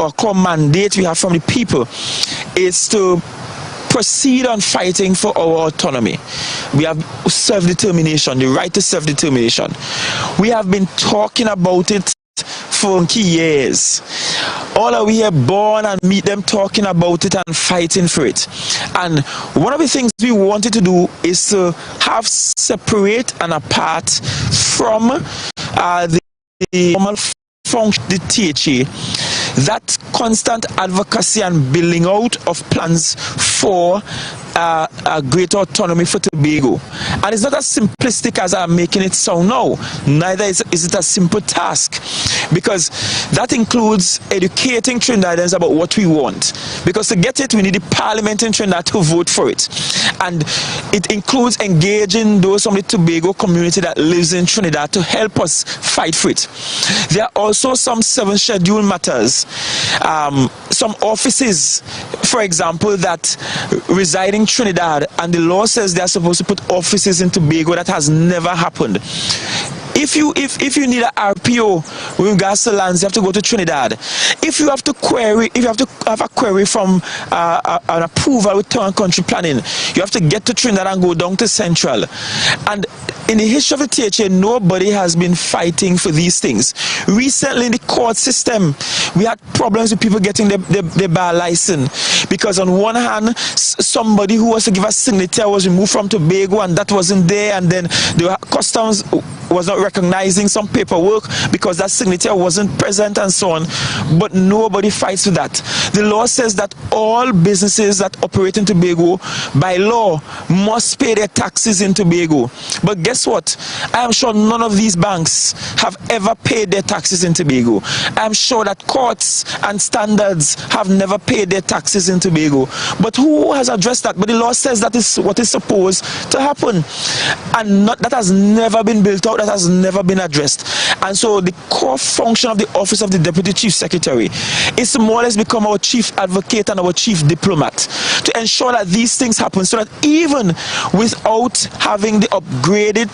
Speaker 16: or core mandate we have from the people, is to proceed on fighting for our autonomy. We have self-determination, the right to self-determination. We have been talking about it for years. All are we here born and meet them talking about it and fighting for it. And one of the things we wanted to do is to have separate and apart from the normal function, the THA, that constant advocacy and building out of plans for a greater autonomy for Tobago. And it's not as simplistic as I'm making it sound now. Neither is it a simple task, because that includes educating Trinidadians about what we want. Because to get it, we need the parliament in Trinidad to vote for it. And it includes engaging those from the Tobago community that lives in Trinidad to help us fight for it. There are also some 7 scheduled matters. Some offices, for example, that reside in Trinidad, and the law says they are supposed to put offices in Tobago. That has never happened. If you need an RPO with regards to lands, you have to go to Trinidad. If you have to have a query from an approval with town and country planning, you have to get to Trinidad and go down to Central. And in the history of the THA, nobody has been fighting for these things. Recently in the court system, we had problems with people getting their bar license, because on one hand, somebody who was to give a signature was removed from Tobago and that wasn't there, and then the customs was not recognizing some paperwork because that signature wasn't present and so on. But nobody fights for that. The law says that all businesses that operate in Tobago, by law, must pay their taxes in Tobago. But guess what? I am sure none of these banks have ever paid their taxes in Tobago. I am sure that courts and standards have never paid their taxes in Tobago. But who has addressed that? But the law says that is what is supposed to happen. And that has never been built out, that has never been addressed. And so the core function of the Office of the Deputy Chief Secretary is to more or less become our chief advocate and our chief diplomat, to ensure that these things happen, so that even without having the upgraded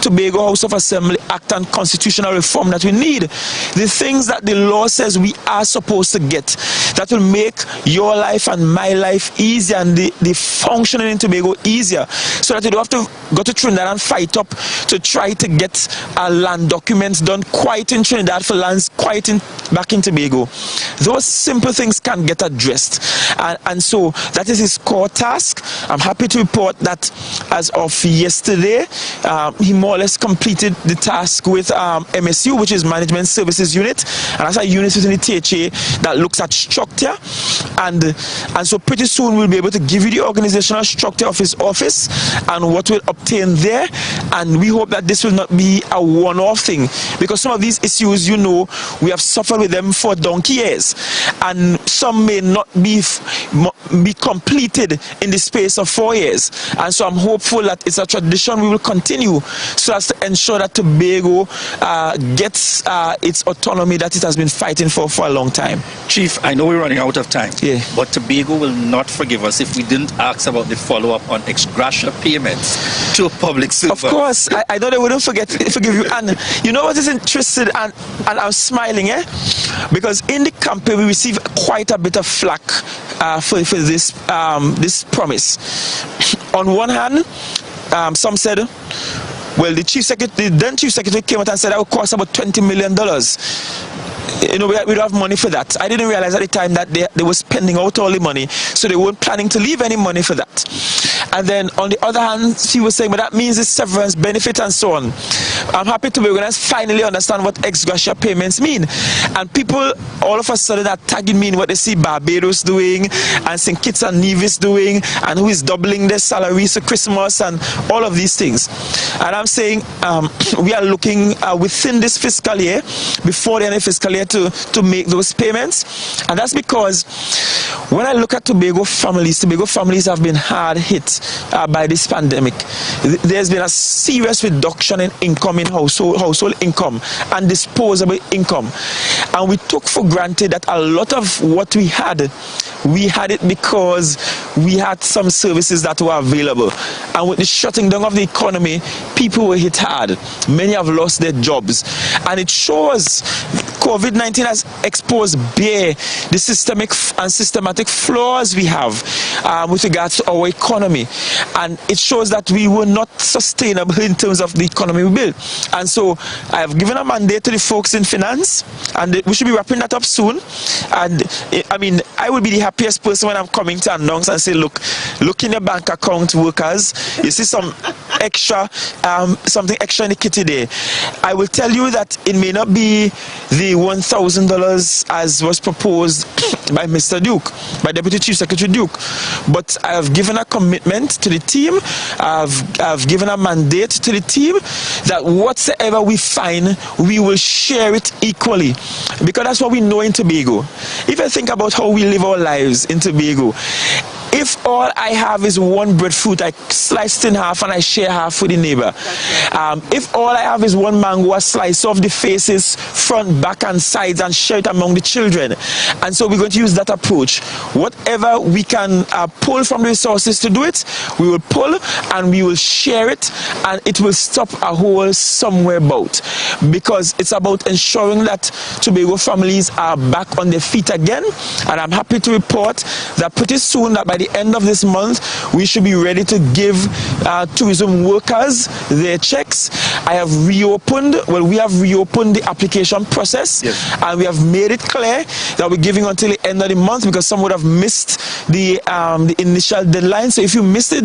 Speaker 16: Tobago House of Assembly Act and constitutional reform that we need, the things that the law says we are supposed to get that will make your life and my life easier and the functioning in Tobago easier, so that you don't have to go to Trinidad and fight up to try to get land documents done quite in Trinidad for lands quite back in Tobago. Those simple things can get addressed, and so that is his core task. I'm happy to report that as of yesterday, he more or less completed the task with MSU, which is Management Services Unit, and that's a unit within the THA that looks at structure, and so pretty soon we'll be able to give you the organizational structure of his office and what we'll obtain there. And we hope that this will not be a one-off thing, because some of these issues, you know, we have suffered with them for donkey years, and some may not be completed in the space of 4 years. And so I'm hopeful that it's a tradition we will continue, so as to ensure that Tobago gets its autonomy that it has been fighting for a long time.
Speaker 2: Chief, I know we're running out of time, but Tobago will not forgive us if we didn't ask about the follow-up on ex gratia payments to public servants.
Speaker 16: Of course, I know they wouldn't forgive you. And you know what is interesting, and I'm smiling, because in the campaign we received quite a bit of flack for this promise. On one hand, some said, well, the then Chief Secretary came out and said that would cost about $20 million. You know, we don't have money for that. I didn't realize at the time that they were spending out all the money, so they weren't planning to leave any money for that. And then on the other hand, she was saying, but that means it's severance benefit and so on. I'm happy to be going to finally understand what ex gratia payments mean. And people all of a sudden are tagging me in what they see Barbados doing and St. Kitts and Nevis doing, and who is doubling their salaries for Christmas and all of these things. And I'm saying we are looking within this fiscal year, before the end of the fiscal year, to make those payments. And that's because when I look at Tobago families have been hard hit by this pandemic. There's been a serious reduction in income, in household income and disposable income. And we took for granted that a lot of what we had it because we had some services that were available. And with the shutting down of the economy, people were hit hard. Many have lost their jobs. And it shows COVID-19 has exposed bare the systematic flaws we have with regards to our economy. And it shows that we were not sustainable in terms of the economy we built. And so I have given a mandate to the folks in finance, and we should be wrapping that up soon. And I mean, I will be the happiest person when I'm coming to announce and say, look in your bank account, workers, you see some extra, something extra in the kitty there. I will tell you that it may not be the $1,000 as was proposed by Mr. Duke, by Deputy Chief Secretary Duke, but I have given a commitment to the team, I've given a mandate to the team that whatsoever we find, we will share it equally, because that's what we know in Tobago. If I think about how we live our lives in Tobago, If all I have is one breadfruit, I slice it in half and I share half with the neighbor. If all I have is one mango, I slice off the faces, front, back and sides and share it among the children. And so we're going to use that approach. Whatever we can pull from the resources to do it, we will pull and we will share it, and it will stop a hole somewhere about. Because it's about ensuring that Tobago families are back on their feet again. And I'm happy to report that pretty soon, that by the end of this month, we should be ready to give tourism workers their checks. We have reopened the application process, and we have made it clear that we're giving until the end of the month, because some would have missed the initial deadline. So if you missed the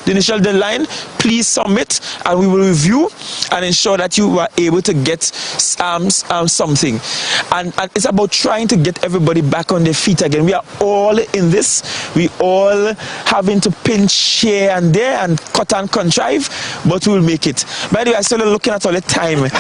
Speaker 16: initial deadline, please submit and we will review and ensure that you are able to get something. And it's about trying to get everybody back on their feet again. We are all in this. We all having to pinch here and there and cut and contrive, but we'll make it. By the way, I started looking at all the time.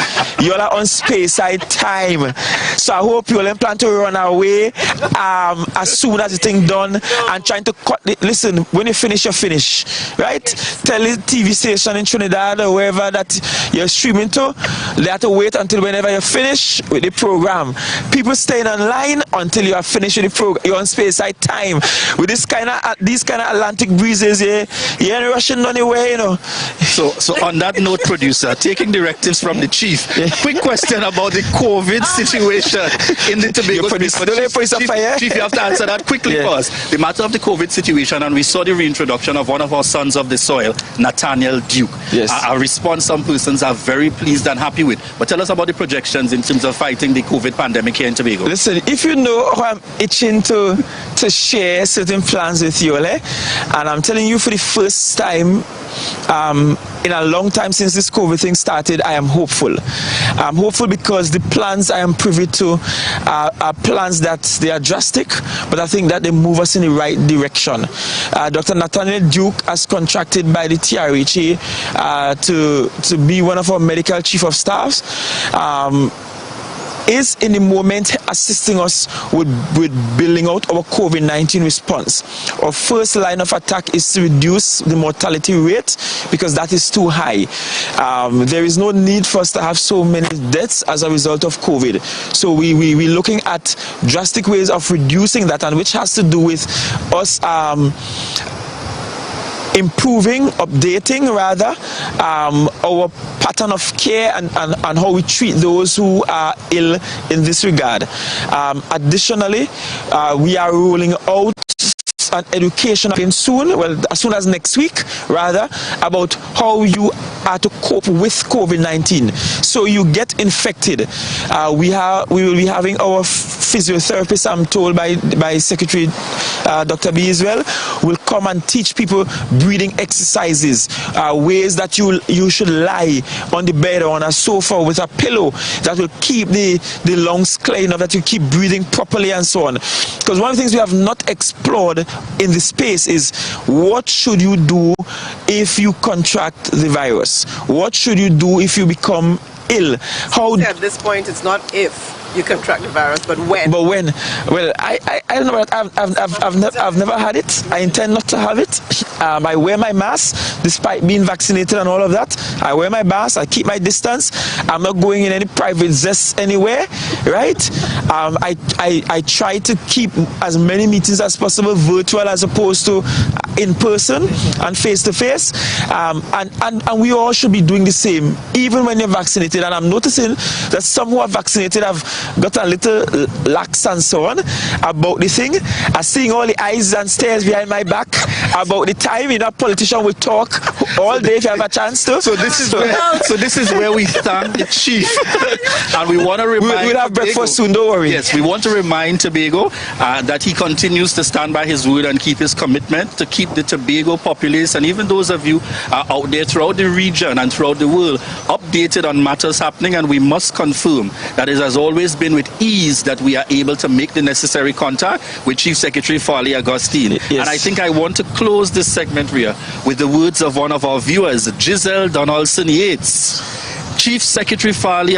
Speaker 16: You all are on space side time. So I hope you all plan to run away as soon as the thing done and trying to cut it. Listen, when you finish, you finish. Right? Tell the TV station in Trinidad or wherever that you're streaming to, they have to wait until whenever you finish with the program. People staying online until you are finished with the program. You're on space side time. With these kind of Atlantic breezes, you ain't rushing anywhere, you know.
Speaker 2: So on that note, producer, taking directives from the chief, quick question about the COVID situation in the Tobago space. Chief, you have to answer that quickly first. The matter of the COVID situation, and we saw the reintroduction of one of our sons of the soil, Nathaniel Duke. A response some persons are very pleased and happy with. But tell us about the projections in terms of fighting the COVID pandemic here in Tobago.
Speaker 16: Listen, if you know how I'm itching to share certain plans with you, and I'm telling you for the first time in a long time since this COVID thing started, I am hopeful. I'm hopeful because the plans I am privy to are plans that they are drastic, but I think that they move us in the right direction. Dr. Nathaniel Duke has contracted by the TRHA to be one of our medical chief of staffs. Is in the moment assisting us with building out our COVID-19 response. Our first line of attack is to reduce the mortality rate because that is too high. There is no need for us to have so many deaths as a result of COVID. So we're looking at drastic ways of reducing that, and which has to do with us updating rather our pattern of care and how we treat those who are ill in this regard. Additionally, we are rolling out an education soon, well, as soon as next week rather, about how you are to cope with COVID-19. So you get infected. We will be having our physiotherapists, I'm told by Secretary Dr. B as well, will come and teach people breathing exercises, ways that you should lie on the bed or on a sofa with a pillow that will keep the lungs clear enough that you keep breathing properly and so on. Because one of the things we have not explored in the space is what should you do if you contract the virus? What should you do if you become ill?
Speaker 3: At this point, it's not if you contract the virus, but when.
Speaker 16: But when? Well, I don't know. I've never had it. I intend not to have it. I wear my mask despite being vaccinated and all of that. I wear my mask. I keep my distance. I'm not going in any private zest anywhere, right? I try to keep as many meetings as possible virtual as opposed to in person and face to face. And we all should be doing the same, even when you're vaccinated. And I'm noticing that some who are vaccinated have got a little lax and so on about the thing. I'm seeing all the eyes and stares behind my back about the time. You know, politician will talk all day if you have a chance to.
Speaker 2: So this is where we thank the chief, and we want to remind.
Speaker 16: We'll have breakfast soon. Don't worry.
Speaker 2: Yes, we want to remind Tobago that he continues to stand by his word and keep his commitment to keep the Tobago populace and even those of you out there throughout the region and throughout the world updated on matters happening. And we must confirm that it has always been with ease that we are able to make the necessary contact with Chief Secretary Farley Augustine.
Speaker 16: Yes.
Speaker 2: And I think I want to close this segment here with the words of one of our viewers, Giselle Donaldson Yates. Chief Secretary Farley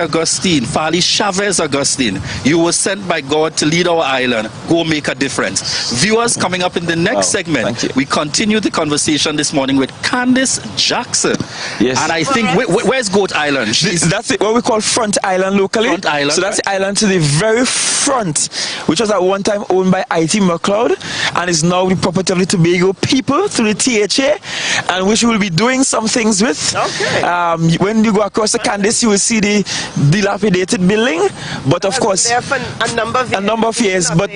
Speaker 2: Chavez Augustine, you were sent by God to lead our island. Go make a difference. Viewers, coming up in the next segment, we continue the conversation this morning with Candice Jackson.
Speaker 16: Yes.
Speaker 2: And I think, where's Goat Island?
Speaker 16: That's what we call Front Island locally.
Speaker 2: Front Island.
Speaker 16: So that's the island to the very front, which was at one time owned by IT McLeod and is now the property of the Tobago people through the THA, and which we will be doing some things with.
Speaker 3: Okay.
Speaker 16: When you go across the Candice, you will see the dilapidated building, but of course,
Speaker 3: there for a number of
Speaker 16: years. But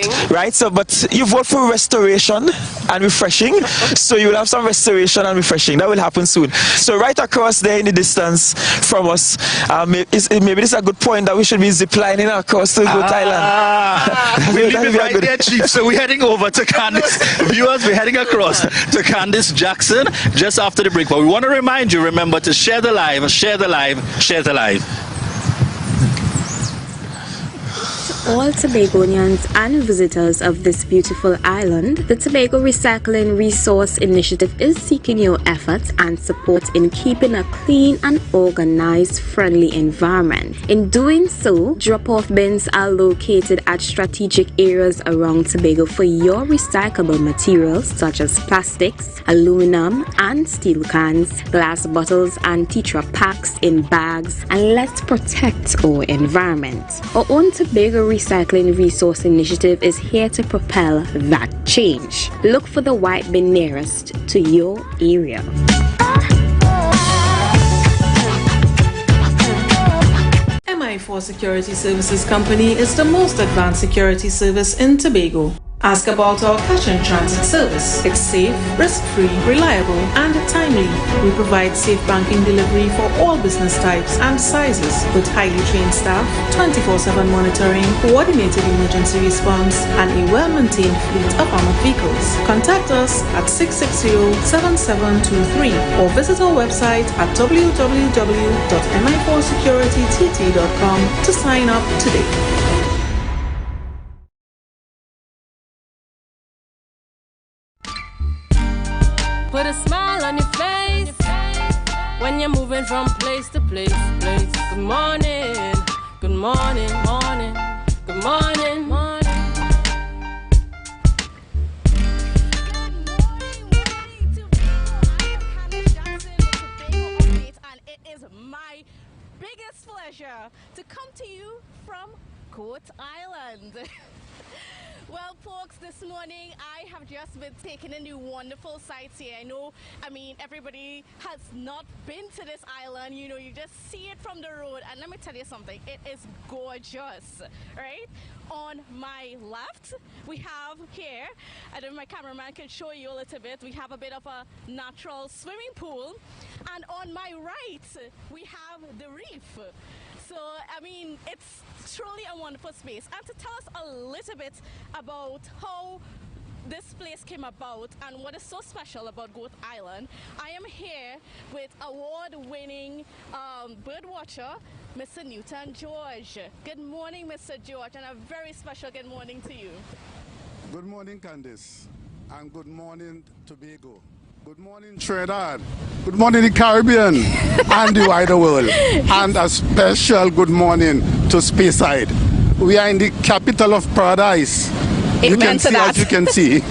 Speaker 16: you vote for restoration and refreshing, so you will have some restoration and refreshing. That will happen soon. So right across there in the distance from us, maybe this is a good point that we should be ziplining across to Goat Island.
Speaker 2: We'll leave it right there, Chief. So we're heading over to Candice. Viewers, we're heading across to Candice Jackson just after the break. But we want to remind you, remember to share the live, share the live, share the live.
Speaker 4: All Tobagonians and visitors of this beautiful island, the Tobago Recycling Resource Initiative is seeking your efforts and support in keeping a clean and organized, friendly environment. In doing so, drop-off bins are located at strategic areas around Tobago for your recyclable materials such as plastics, aluminum and steel cans, glass bottles and tetra packs in bags, and let's protect our environment. Our own Tobago Recycling Resource Initiative is here to propel that change. Look for the white bin nearest to your area.
Speaker 5: MI4 Security Services Company is the most advanced security service in Tobago. Ask about our cash and transit service. It's safe, risk-free, reliable, and timely. We provide safe banking delivery for all business types and sizes with highly trained staff, 24/7 monitoring, coordinated emergency response, and a well-maintained fleet of armored vehicles. Contact us at 660-7723 or visit our website at www.mi4securitytt.com to sign up today.
Speaker 1: Put a smile on your face when you're moving from place to place. Good morning, good morning, morning, good morning, morning.
Speaker 10: And it is my biggest pleasure to come to you from Goat Island. Well, folks, this morning I have just been taking in the wonderful sights here. I mean, everybody has not been to this island. You just see it from the road. And let me tell you something, it is gorgeous, right? On my left, we have here, I don't know if my cameraman can show you a little bit, we have a bit of a natural swimming pool. And on my right, we have the reef. So, I mean, it's truly a wonderful space. And to tell us a little bit about how this place came about and what is so special about Goat Island, I am here with award-winning bird watcher, Mr. Newton George. Good morning, Mr. George, and a very special good morning to you.
Speaker 15: Good morning, Candice, and good morning, Tobago. Good morning, Trinidad. Good morning, the Caribbean and the wider world. And a special good morning to Speyside. We are in the capital of paradise. You can see as you can see.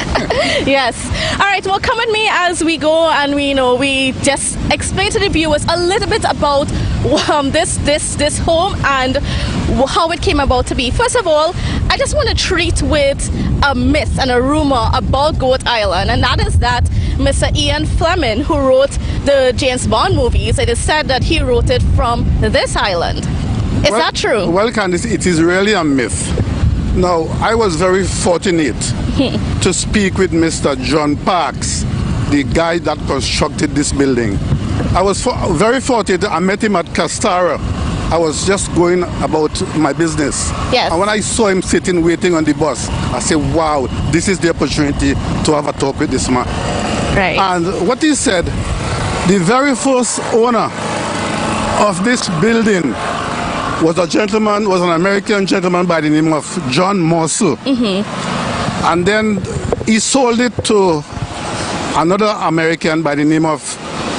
Speaker 10: Yes. All right. Well, come with me as we go, and we just explain to the viewers a little bit about this home and how it came about to be. First of all, I just want to treat with a myth and a rumor about Goat Island, and that is that Mr. Ian Fleming, who wrote the James Bond movies, it is said that he wrote it from this island. Is that true?
Speaker 15: Well, Candice, it is really a myth. Now, I was very fortunate to speak with Mr. John Parks, the guy that constructed this building. I was very fortunate. I met him at Castara. I was just going about my business.
Speaker 10: Yes.
Speaker 15: And when I saw him sitting waiting on the bus, I said, wow, this is the opportunity to have a talk with this man.
Speaker 10: Right.
Speaker 15: And what he said, the very first owner of this building was an American gentleman by the name of John Morsel. And then he sold it to another American by the name of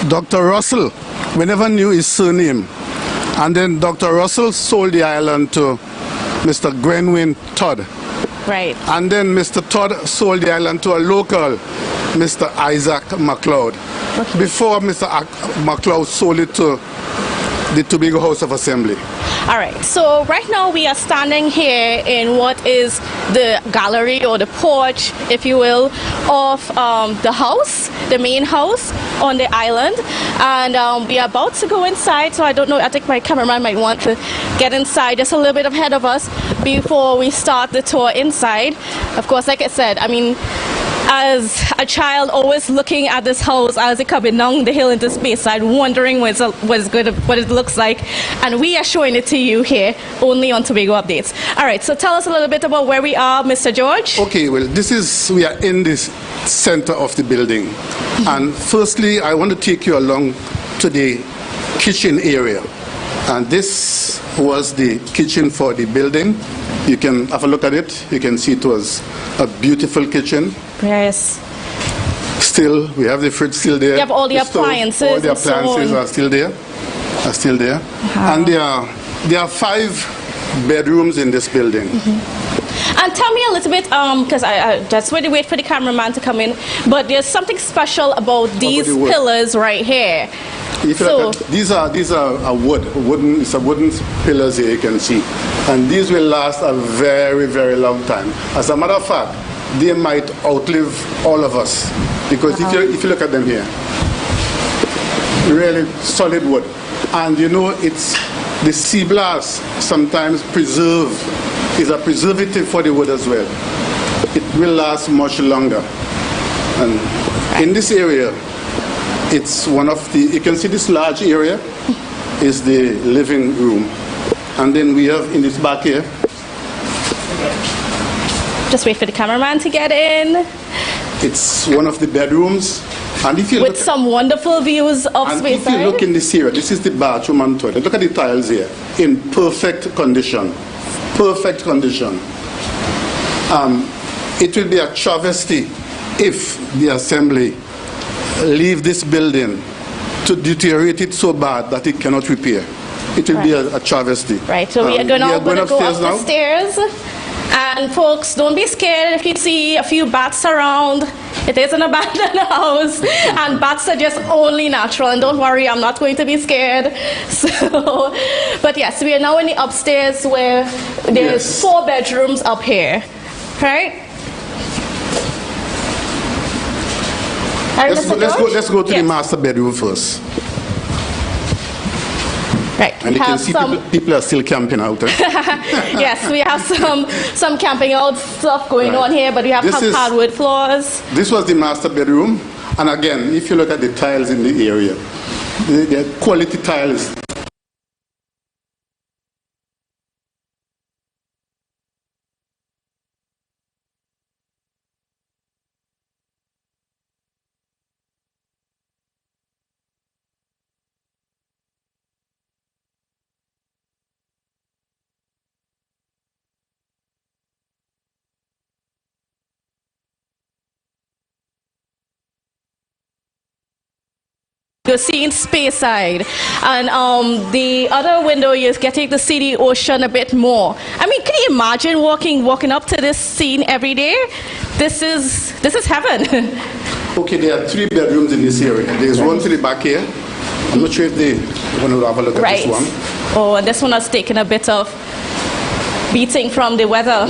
Speaker 15: Dr. Russell. We never knew his surname. And then Dr. Russell sold the island to Mr. Grenwyn Todd.
Speaker 10: Right.
Speaker 15: And then Mr. Todd sold the island to a local, Mr. Isaac MacLeod.
Speaker 10: Okay.
Speaker 15: Before Mr. MacLeod sold it to the Tobago House of Assembly.
Speaker 10: All right, so right now we are standing here in what is the gallery or the porch, if you will, of the house, the main house on the island. And we are about to go inside, so I don't know, I think my cameraman might want to get inside just a little bit ahead of us before we start the tour inside. Of course, like I said, I mean, as a child, always looking at this house as it coming down the hill into Speyside, wondering what it looks like, and we are showing it to you here only on Tobago Updates. All right, so tell us a little bit about where we are, Mr. George.
Speaker 15: Okay, well, we are in this center of the building, and firstly, I want to take you along to the kitchen area, and this was the kitchen for the building. You can have a look at it. You can see it was a beautiful kitchen.
Speaker 10: Yes.
Speaker 15: Still, we have the fridge still there.
Speaker 10: You have all the appliances.
Speaker 15: All the appliances are still there. And there are 5 bedrooms in this building.
Speaker 10: And tell me a little bit, because I just really wait for the cameraman to come in, but there's something special about these pillars right here.
Speaker 15: If you look at, these are wooden pillars here, you can see. And these will last a very, very long time. As a matter of fact, they might outlive all of us. Because if you look at them here, really solid wood. And you know, it's the sea blast sometimes is a preservative for the wood as well. It will last much longer. And in this area, it's one of the, you can see this large area is the living room. And then we have in this back here.
Speaker 10: Just wait for the cameraman to get in.
Speaker 15: It's one of the bedrooms. And if you
Speaker 10: with some wonderful views of Speyside.
Speaker 15: If you look in this area, this is the bathroom and toilet. Look at the tiles here, in perfect condition. Perfect condition. It will be a travesty if the assembly leave this building to deteriorate it so bad that it cannot repair. It will be a travesty.
Speaker 10: Right, so we are going to go up the stairs. And folks, don't be scared if you see a few bats around. It is an abandoned house, and bats are just only natural. And don't worry, I'm not going to be scared. So, but yes, we are now in the upstairs where there's 4 bedrooms up here, right?
Speaker 15: Let's go to the master bedroom first.
Speaker 10: Right.
Speaker 15: And you can see people are still camping out.
Speaker 10: Yes, we have some camping out stuff going on here, but we have some hardwood floors.
Speaker 15: This was the master bedroom, and again, if you look at the tiles in the area, the quality tiles.
Speaker 10: You're seeing Speyside, and the other window you're getting to see the ocean a bit more. I mean, can you imagine walking up to this scene every day? This is heaven.
Speaker 15: Okay, there are 3 bedrooms in this area. There's one to the back here. I'm not sure if they want to have a look at this one.
Speaker 10: Oh, and this one has taken a bit of beating from the weather.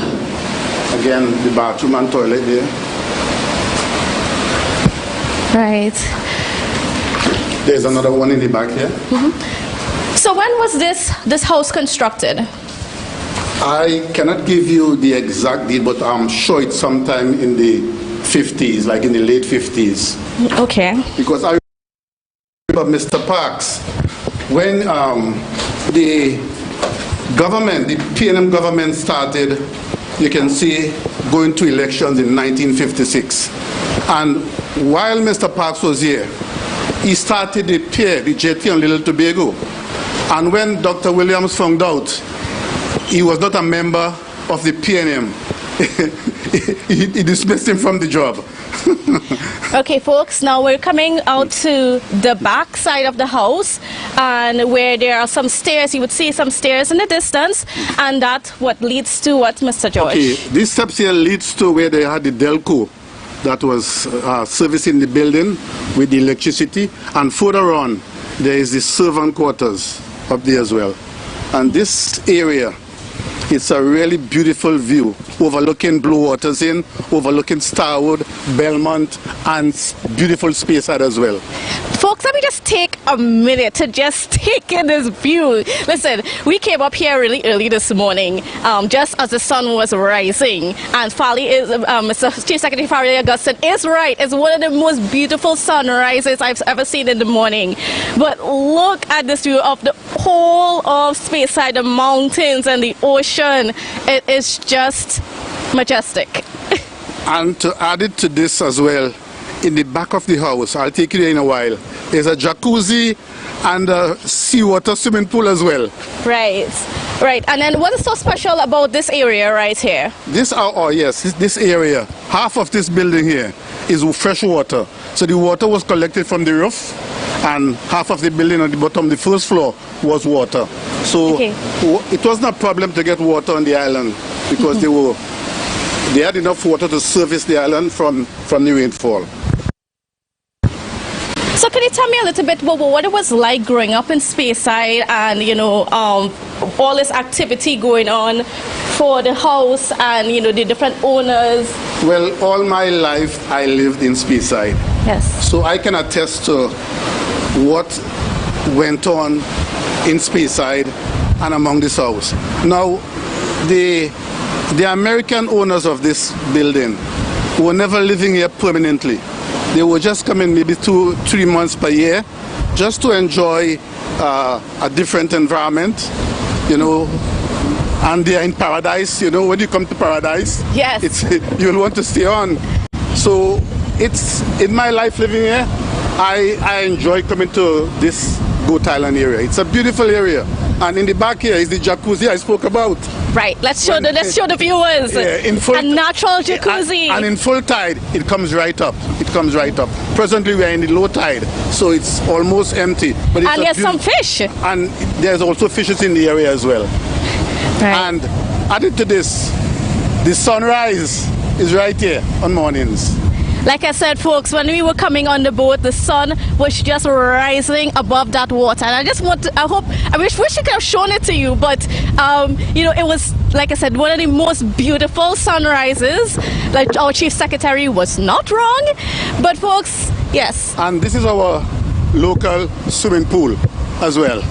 Speaker 15: Again, the bathroom and toilet there.
Speaker 10: Right.
Speaker 15: There's another one in the back here.
Speaker 10: So when was this house constructed?
Speaker 15: I cannot give you the exact date, but I'm sure it's sometime in the 50s, like in the late 50s.
Speaker 10: Okay.
Speaker 15: Because I remember Mr. Parks, when the government, the PNM government started, you can see, going to elections in 1956. And while Mr. Parks was here, he started the pier, the jetty on Little Tobago. And when Dr. Williams found out he was not a member of the PNM, he dismissed him from the job.
Speaker 10: Okay, folks, now we're coming out to the back side of the house, and where there are some stairs. You would see some stairs in the distance, and that what leads to what, Mr. George?
Speaker 15: Okay, these steps here leads to where they had the Delco that was servicing the building with the electricity, and further on there is the servant quarters up there as well. And this area, it's a really beautiful view, overlooking Blue Waters Inn, overlooking Starwood, Belmont, and beautiful Speyside as well.
Speaker 10: Folks, let me just take a minute to just take in this view. Listen, we came up here really early this morning, just as the sun was rising. And Farley is, Mr. Chief Secretary Farley Augustine is right. It's one of the most beautiful sunrises I've ever seen in the morning. But look at this view of the whole of Speyside, the mountains and the ocean. It is just majestic.
Speaker 15: And to add it to this as well, in the back of the house, I'll take you there in a while, there's a jacuzzi and a seawater swimming pool as well.
Speaker 10: Right, right. And then what is so special about this area right here?
Speaker 15: This area, half of this building here is fresh water. So the water was collected from the roof, and half of the building on the bottom, the first floor, was water. So it wasn't a problem to get water on the island, because they had enough water to service the island from the rainfall.
Speaker 10: So can you tell me a little bit about what it was like growing up in Speyside, and all this activity going on for the house and the different owners?
Speaker 15: Well, all my life I lived in Speyside.
Speaker 10: Yes.
Speaker 15: So I can attest to what went on in Speyside and among this house. Now, the American owners of this building were never living here permanently. They were just coming maybe 2-3 months per year, just to enjoy a different environment, and they are in paradise. When you come to paradise,
Speaker 10: yes,
Speaker 15: you'll want to stay on. So it's in my life living here, I enjoy coming to this Goat Island area. It's a beautiful area, and in the back here is the jacuzzi I spoke about.
Speaker 10: Right. Let's show the viewers.
Speaker 15: Yeah,
Speaker 10: a natural jacuzzi.
Speaker 15: And in full tide, it comes right up. It comes right up. Presently, we are in the low tide, so it's almost empty. But it's
Speaker 10: and there's some fish.
Speaker 15: And there's also fishes in the area as well.
Speaker 10: Right.
Speaker 15: And added to this, the sunrise is right here on mornings.
Speaker 10: Like I said, folks, when we were coming on the boat, the sun was just rising above that water. And I wish we could have shown it to you, but, it was, like I said, one of the most beautiful sunrises. Like our Chief Secretary was not wrong. But, folks, yes.
Speaker 15: And this is our local swimming pool as well.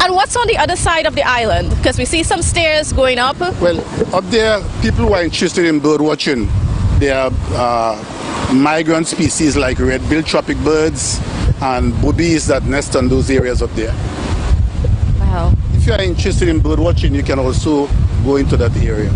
Speaker 10: And what's on the other side of the island? Because we see some stairs going up.
Speaker 15: Well, up there, people who are interested in bird watching. There are migrant species like red-billed tropic birds and boobies that nest on those areas up there.
Speaker 10: Wow.
Speaker 15: If you are interested in bird watching, you can also go into that area.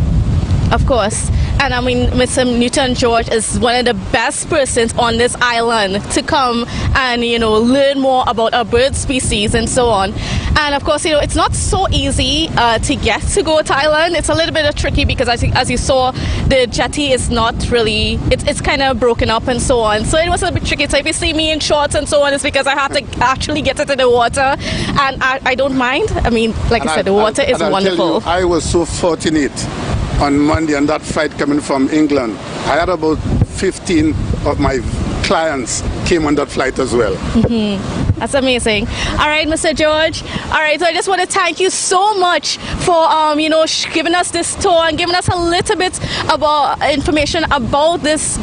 Speaker 10: Of course. And I mean, Mr. Newton George is one of the best persons on this island to come and, learn more about our bird species and so on. And of course, it's not so easy to get to Goat Island. It's a little bit tricky because as you saw, the jetty is not really, it's kind of broken up and so on. So it was a bit tricky. So if you see me in shorts and so on, it's because I have to actually get into the water. And I don't mind. I mean, like I said, the water is wonderful.
Speaker 15: I was so fortunate on Monday on that flight coming from England. I had about 15 of my clients came on that flight as well.
Speaker 10: That's amazing. All right, Mr. George. All right, so I just want to thank you so much for giving us this tour and giving us a little bit about information about this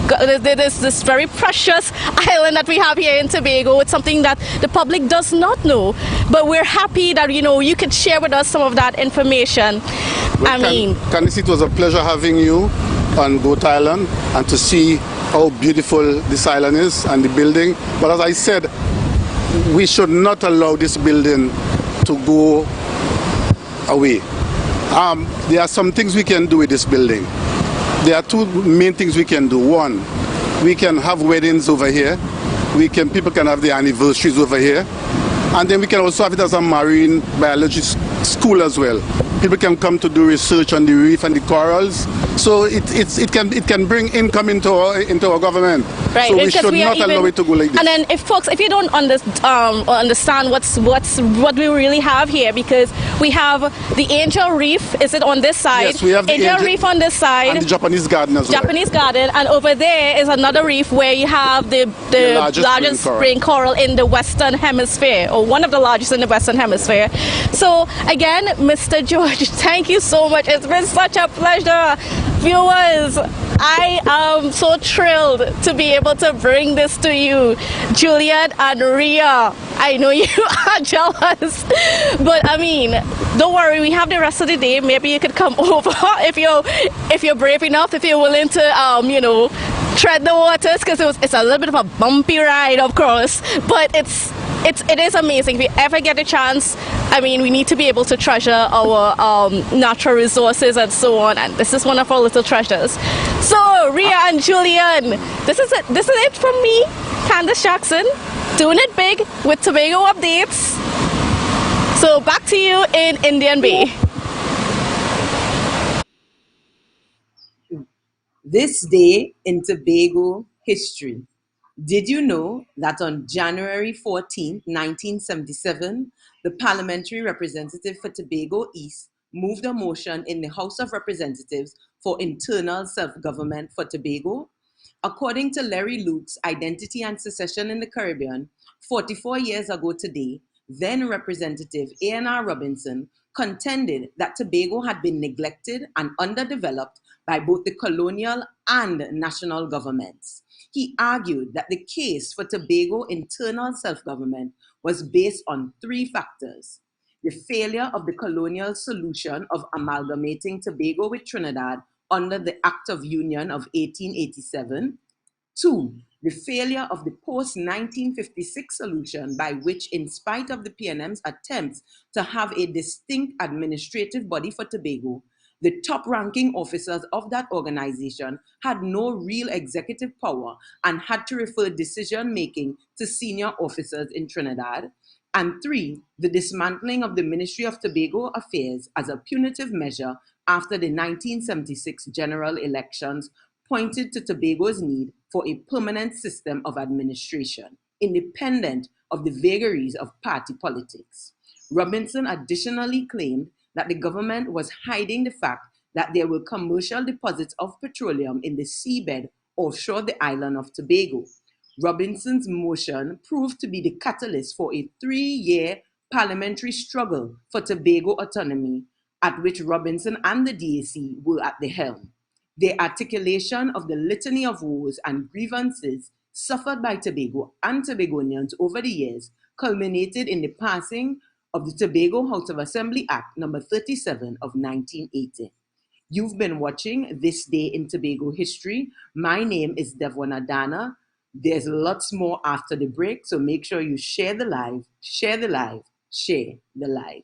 Speaker 10: very precious island that we have here in Tobago. It's something that the public does not know, but we're happy that you could share with us some of that information.
Speaker 15: Well, Candice, it was a pleasure having you on Goat Island and to see how beautiful this island is and the building. But as I said, we should not allow this building to go away. There are some things we can do with this building. There are two main things we can do. One, we can have weddings over here. People can have their anniversaries over here. And then we can also have it as a marine biology school as well. People can come to do research on the reef and the corals. So it can bring income into our government.
Speaker 10: Right,
Speaker 15: so we should not allow it to go like this.
Speaker 10: And then, if you don't understand what we really have here, because we have the Angel Reef. Is it on this side?
Speaker 15: Yes, we have the
Speaker 10: Angel Reef on this side.
Speaker 15: And the Japanese Garden as well.
Speaker 10: Japanese Garden, and over there is another reef where you have the largest spring coral in the Western Hemisphere, or one of the largest in the Western Hemisphere. So again, Mr. George, thank you so much. It's been such a pleasure. Viewers, I am so thrilled to be able to bring this to you. Juliet and Ria, I know you are jealous, but I mean, don't worry, we have the rest of the day. Maybe you could come over if you're brave enough, if you're willing to tread the waters, because it's a little bit of a bumpy ride, of course, but it is amazing. If you ever get a chance, I mean, we need to be able to treasure our natural resources and so on, and this is one of our little treasures. So, Ria and Julian, this is it from me, Candace Jackson, doing it big with Tobago updates. So, back to you in Indian Bay.
Speaker 17: This day in Tobago history. Did you know that on January 14, 1977, the parliamentary representative for Tobago East moved a motion in the House of Representatives for internal self-government for Tobago? According to Larry Luke's Identity and Secession in the Caribbean, 44 years ago today, then Representative A.N.R. Robinson contended that Tobago had been neglected and underdeveloped by both the colonial and national governments. He argued that the case for Tobago internal self-government was based on three factors: the failure of the colonial solution of amalgamating Tobago with Trinidad under the Act of Union of 1887, 2, the failure of the post-1956 solution by which, in spite of the PNM's attempts to have a distinct administrative body for Tobago, the top-ranking officers of that organization had no real executive power and had to refer decision-making to senior officers in Trinidad. And 3, the dismantling of the Ministry of Tobago Affairs as a punitive measure after the 1976 general elections pointed to Tobago's need for a permanent system of administration, independent of the vagaries of party politics. Robinson additionally claimed that the government was hiding the fact that there were commercial deposits of petroleum in the seabed offshore the island of Tobago. Robinson's motion proved to be the catalyst for a 3-year parliamentary struggle for Tobago autonomy, at which Robinson and the DAC were at the helm. The articulation of the litany of woes and grievances suffered by Tobago and Tobagonians over the years culminated in the passing of the Tobago House of Assembly Act No. 37 of 1980. You've been watching This Day in Tobago History. My name is Devona Dana. There's lots more after the break, so make sure you share the live, share the live, share the live.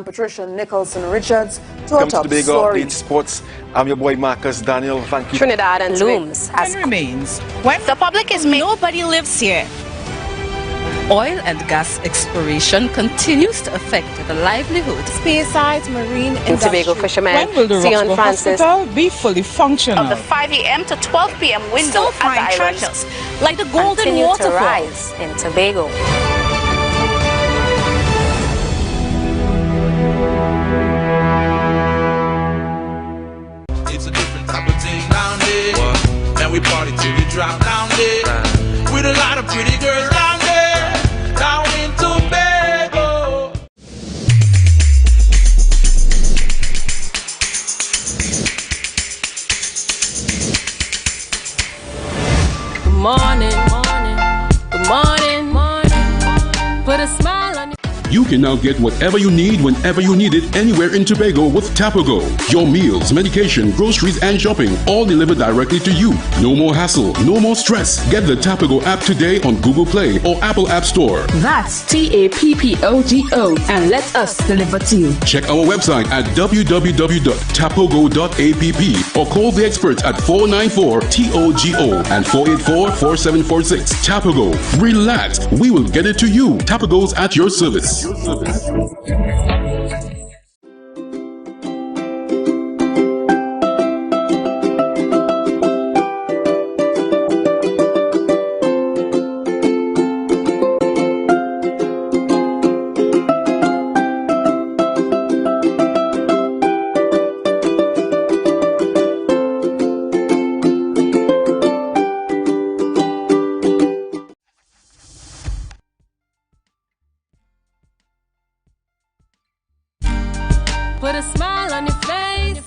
Speaker 18: Patricia Nicholson Richards to
Speaker 7: Welcome
Speaker 18: our top
Speaker 7: to Tobago
Speaker 18: story.
Speaker 7: Update Sports. I'm your boy Marcus Daniel. Thank you.
Speaker 8: Trinidad and looms as
Speaker 9: remains when
Speaker 8: the public is
Speaker 9: nobody lives here. Oil and gas exploration continues to affect the livelihoods.
Speaker 18: Spearsides Marine
Speaker 8: in Tobago fishermen.
Speaker 9: When will the
Speaker 8: Sion
Speaker 9: Roxborough
Speaker 8: Francis
Speaker 9: Hospital be fully functional?
Speaker 8: of the 5 a.m. to 12 p.m. window
Speaker 9: Still find
Speaker 8: at the islands
Speaker 9: treasures like the golden
Speaker 8: continue
Speaker 9: waterfall
Speaker 8: to rise in Tobago.
Speaker 11: It's a different type of thing down there. And we party till we drop down there. With a lot of pretty girls down there. Down in Tobago.
Speaker 1: Good morning, morning, good morning, morning. Put a smile on your...
Speaker 19: You You can now get whatever you need whenever you need it anywhere in Tobago with Tobago. Your meals, medication, groceries, and shopping all delivered directly to you. No more hassle, no more stress. Get the Tobago app today on Google Play or Apple App Store.
Speaker 20: That's TAPPOGO, and let us deliver to you.
Speaker 19: Check our website at www.tapogo.app or call the experts at 494-TOGO and 484-4746. Tobago. Relax. We will get it to you. Tobago's at your service.
Speaker 1: Put a smile on your face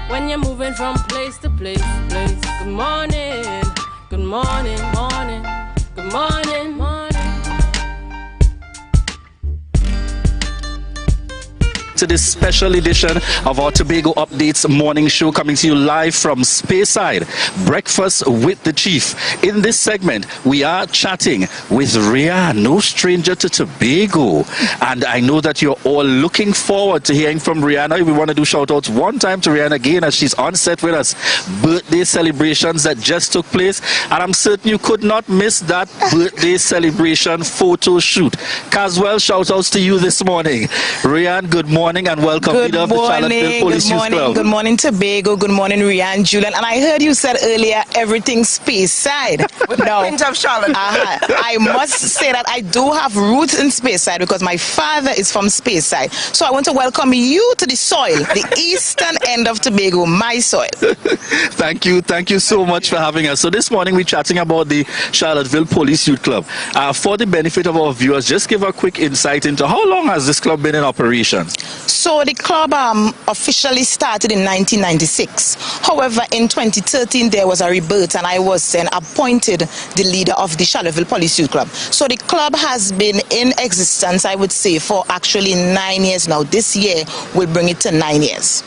Speaker 1: when you're moving from place to place. Good morning, good morning, morning, good morning, morning.
Speaker 2: To this special edition of our Tobago Updates morning show, coming to you live from Speyside, Breakfast with the Chief. In this segment, we are chatting with Rian, no stranger to Tobago. And I know that you're all looking forward to hearing from Rihanna. We want to do shout-outs one time to Rihanna again as she's on set with us. Birthday celebrations that just took place. And I'm certain you could not miss that birthday celebration photo shoot. Caswell, shout-outs to you this morning. Rian, good morning and welcome.
Speaker 21: Good morning, Tobago. Good morning, Rian, Julian. And I heard you said earlier everything Speyside.
Speaker 3: No. Pinch of Charlotte.
Speaker 21: I must say that I do have roots in Speyside because my father is from Speyside. So I want to welcome you to the soil, the eastern end of Tobago, my soil.
Speaker 2: Thank you so much for having us. So this morning we're chatting about the Charlottesville Police Youth Club. For the benefit of our viewers, just give a quick insight into how long has this club been in operation?
Speaker 21: So the club officially started in 1996. However, in 2013 there was a rebirth and I was then appointed the leader of the Charlottesville Police Youth Club. So the club has been in existence, I would say, for actually 9 years now. This year will bring it to 9 years.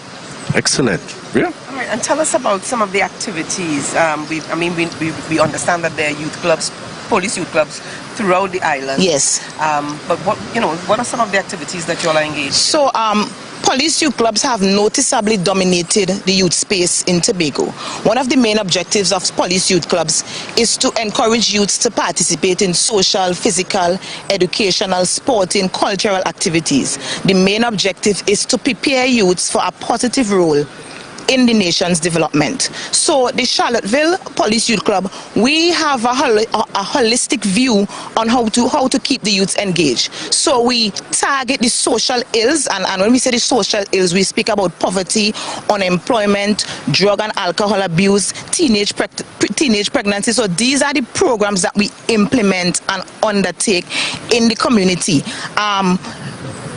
Speaker 2: Excellent. Yeah.
Speaker 3: All right, and tell us about some of the activities. We understand that there are youth clubs, police youth clubs throughout the island.
Speaker 21: Yes.
Speaker 3: But what are some of the activities that you all are engaged in?
Speaker 21: So police youth clubs have noticeably dominated the youth space in Tobago. One of the main objectives of police youth clubs is to encourage youths to participate in social, physical, educational, sporting, cultural activities. The main objective is to prepare youths for a positive role in the nation's development. So the Charlottesville Police Youth Club, we have a holistic view on how to keep the youths engaged. So we target the social ills, and when we say the social ills, we speak about poverty, unemployment, drug and alcohol abuse, teenage pregnancy. So these are the programs that we implement and undertake in the community.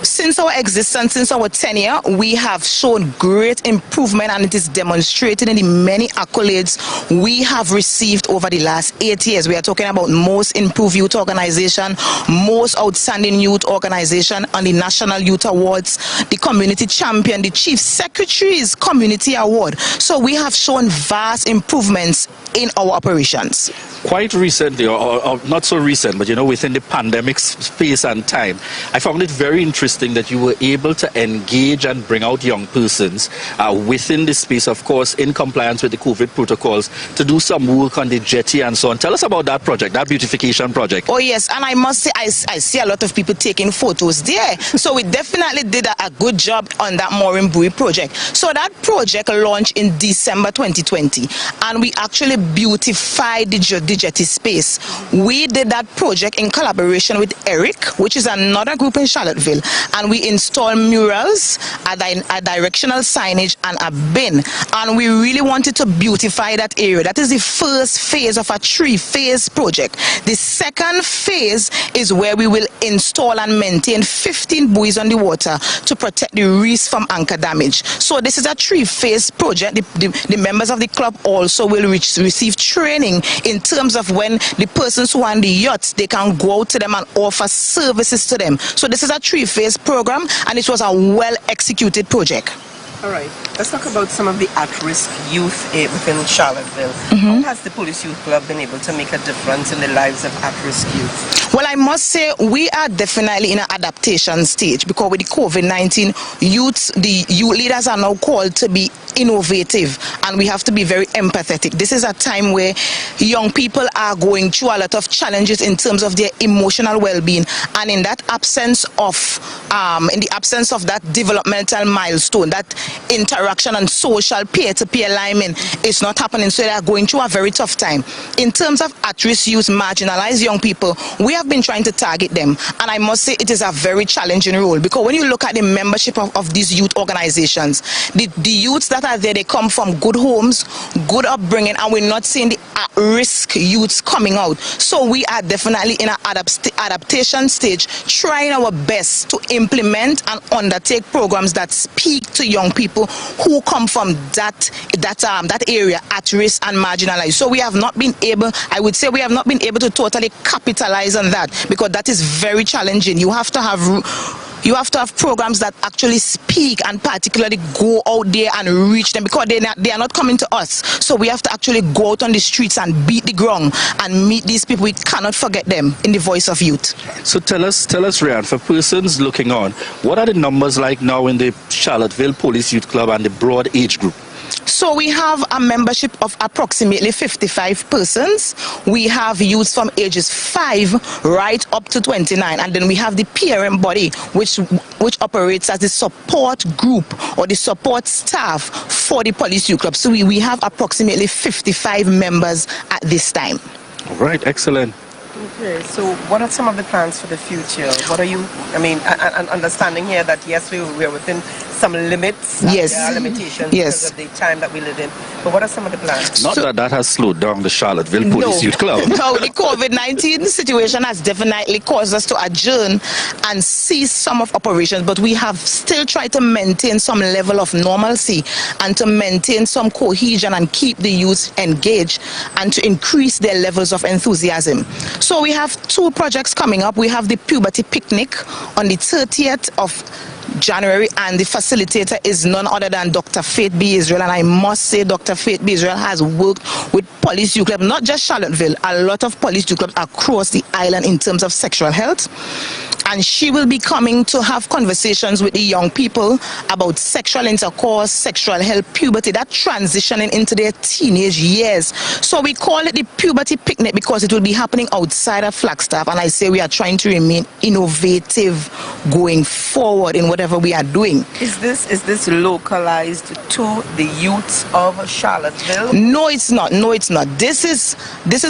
Speaker 21: Since our existence, since our tenure, we have shown great improvement, and it is demonstrated in the many accolades we have received over the last 8 years. We are talking about most improved youth organization, most outstanding youth organization on the National Youth Awards, the community champion, the chief secretary's community award. So we have shown vast improvements in our operations.
Speaker 2: Quite recently, or not so recent, but within the pandemic space and time, I found it very interesting that you were able to engage and bring out young persons within the space, of course, in compliance with the COVID protocols, to do some work on the jetty and so on. Tell us about that project, that beautification project.
Speaker 21: Oh yes, and I must say, I see a lot of people taking photos there. So we definitely did a good job on that mooring buoy project. So that project launched in December 2020, and we actually beautified the jetty space. We did that project in collaboration with Eric, which is another group in Charlottesville, and we installed murals, a directional signage, and a bin, and we really wanted to beautify that area. That is the first phase of a 3-phase project. The second phase is where we will install and maintain 15 buoys on the water to protect the reefs from anchor damage. So this is a 3-phase project. The members of the club also will receive training in terms of when the persons who are on the yachts, they can go out to them and offer services to them. So this is a 3-phase program, and it was a well-executed project.
Speaker 6: All right, let's talk about some of the at-risk youth within Charlottesville. How has the Police Youth Club been able to make a difference in the lives of at-risk youth?
Speaker 21: Well, I must say we are definitely in an adaptation stage, because with the COVID-19, the youth leaders are now called to be innovative, and we have to be very empathetic. This is a time where young people are going through a lot of challenges in terms of their emotional well-being, and in that absence of that developmental milestone, that interaction and social peer-to-peer alignment is not happening, so they are going through a very tough time. In terms of at-risk youth, marginalized young people, we have been trying to target them, and I must say it is a very challenging role, because when you look at the membership of these youth organizations, the youths that are there, they come from good homes, good upbringing, and we're not seeing the at-risk youths coming out. So we are definitely in an adaptation stage, trying our best to implement and undertake programs that speak to young people who come from that area, at risk and marginalized. So we have not been able, I would say we have not been able to totally capitalize on that, because that is very challenging. You have to have programs that actually speak and particularly go out there and reach them, because they are not coming to us. So we have to actually go out on the streets and beat the ground and meet these people. We cannot forget them in the voice of youth.
Speaker 2: So tell us, Ryan, for persons looking on, what are the numbers like now in the Charlottesville Police Youth Club and the broad age group?
Speaker 21: So we have a membership of approximately 55 persons. We have youths from ages 5 right up to 29, and then we have the parent body, which operates as the support group or the support staff for the Police Youth Club. So we have approximately 55 members at this time.
Speaker 2: All right, excellent.
Speaker 6: Okay, so what are some of the plans for the future? What are you, understanding here that yes, we're within some limits.
Speaker 21: Yes.
Speaker 6: There are limitations
Speaker 21: Yes.
Speaker 6: because of the time that we live in. But what are some of the plans?
Speaker 2: Not that has slowed down the Charlottesville Police Youth Club.
Speaker 21: No, the COVID-19 situation has definitely caused us to adjourn and cease some of operations, but we have still tried to maintain some level of normalcy and to maintain some cohesion and keep the youth engaged and to increase their levels of enthusiasm. So we have 2 projects coming up. We have the Puberty Picnic on the 30th of January, and the facilitator is none other than Dr. Faith B. Israel, and I must say Dr. Faith B. Israel has worked with Police Youth Club, not just Charlottesville, a lot of Police Youth Clubs across the island in terms of sexual health. And she will be coming to have conversations with the young people about sexual intercourse, sexual health, puberty, that transitioning into their teenage years. So we call it the Puberty Picnic because it will be happening outside of Flagstaff. And I say we are trying to remain innovative going forward in whatever we are doing.
Speaker 6: Is this localized to the youths of Charlottesville?
Speaker 21: No, it's not. No, it's not. This is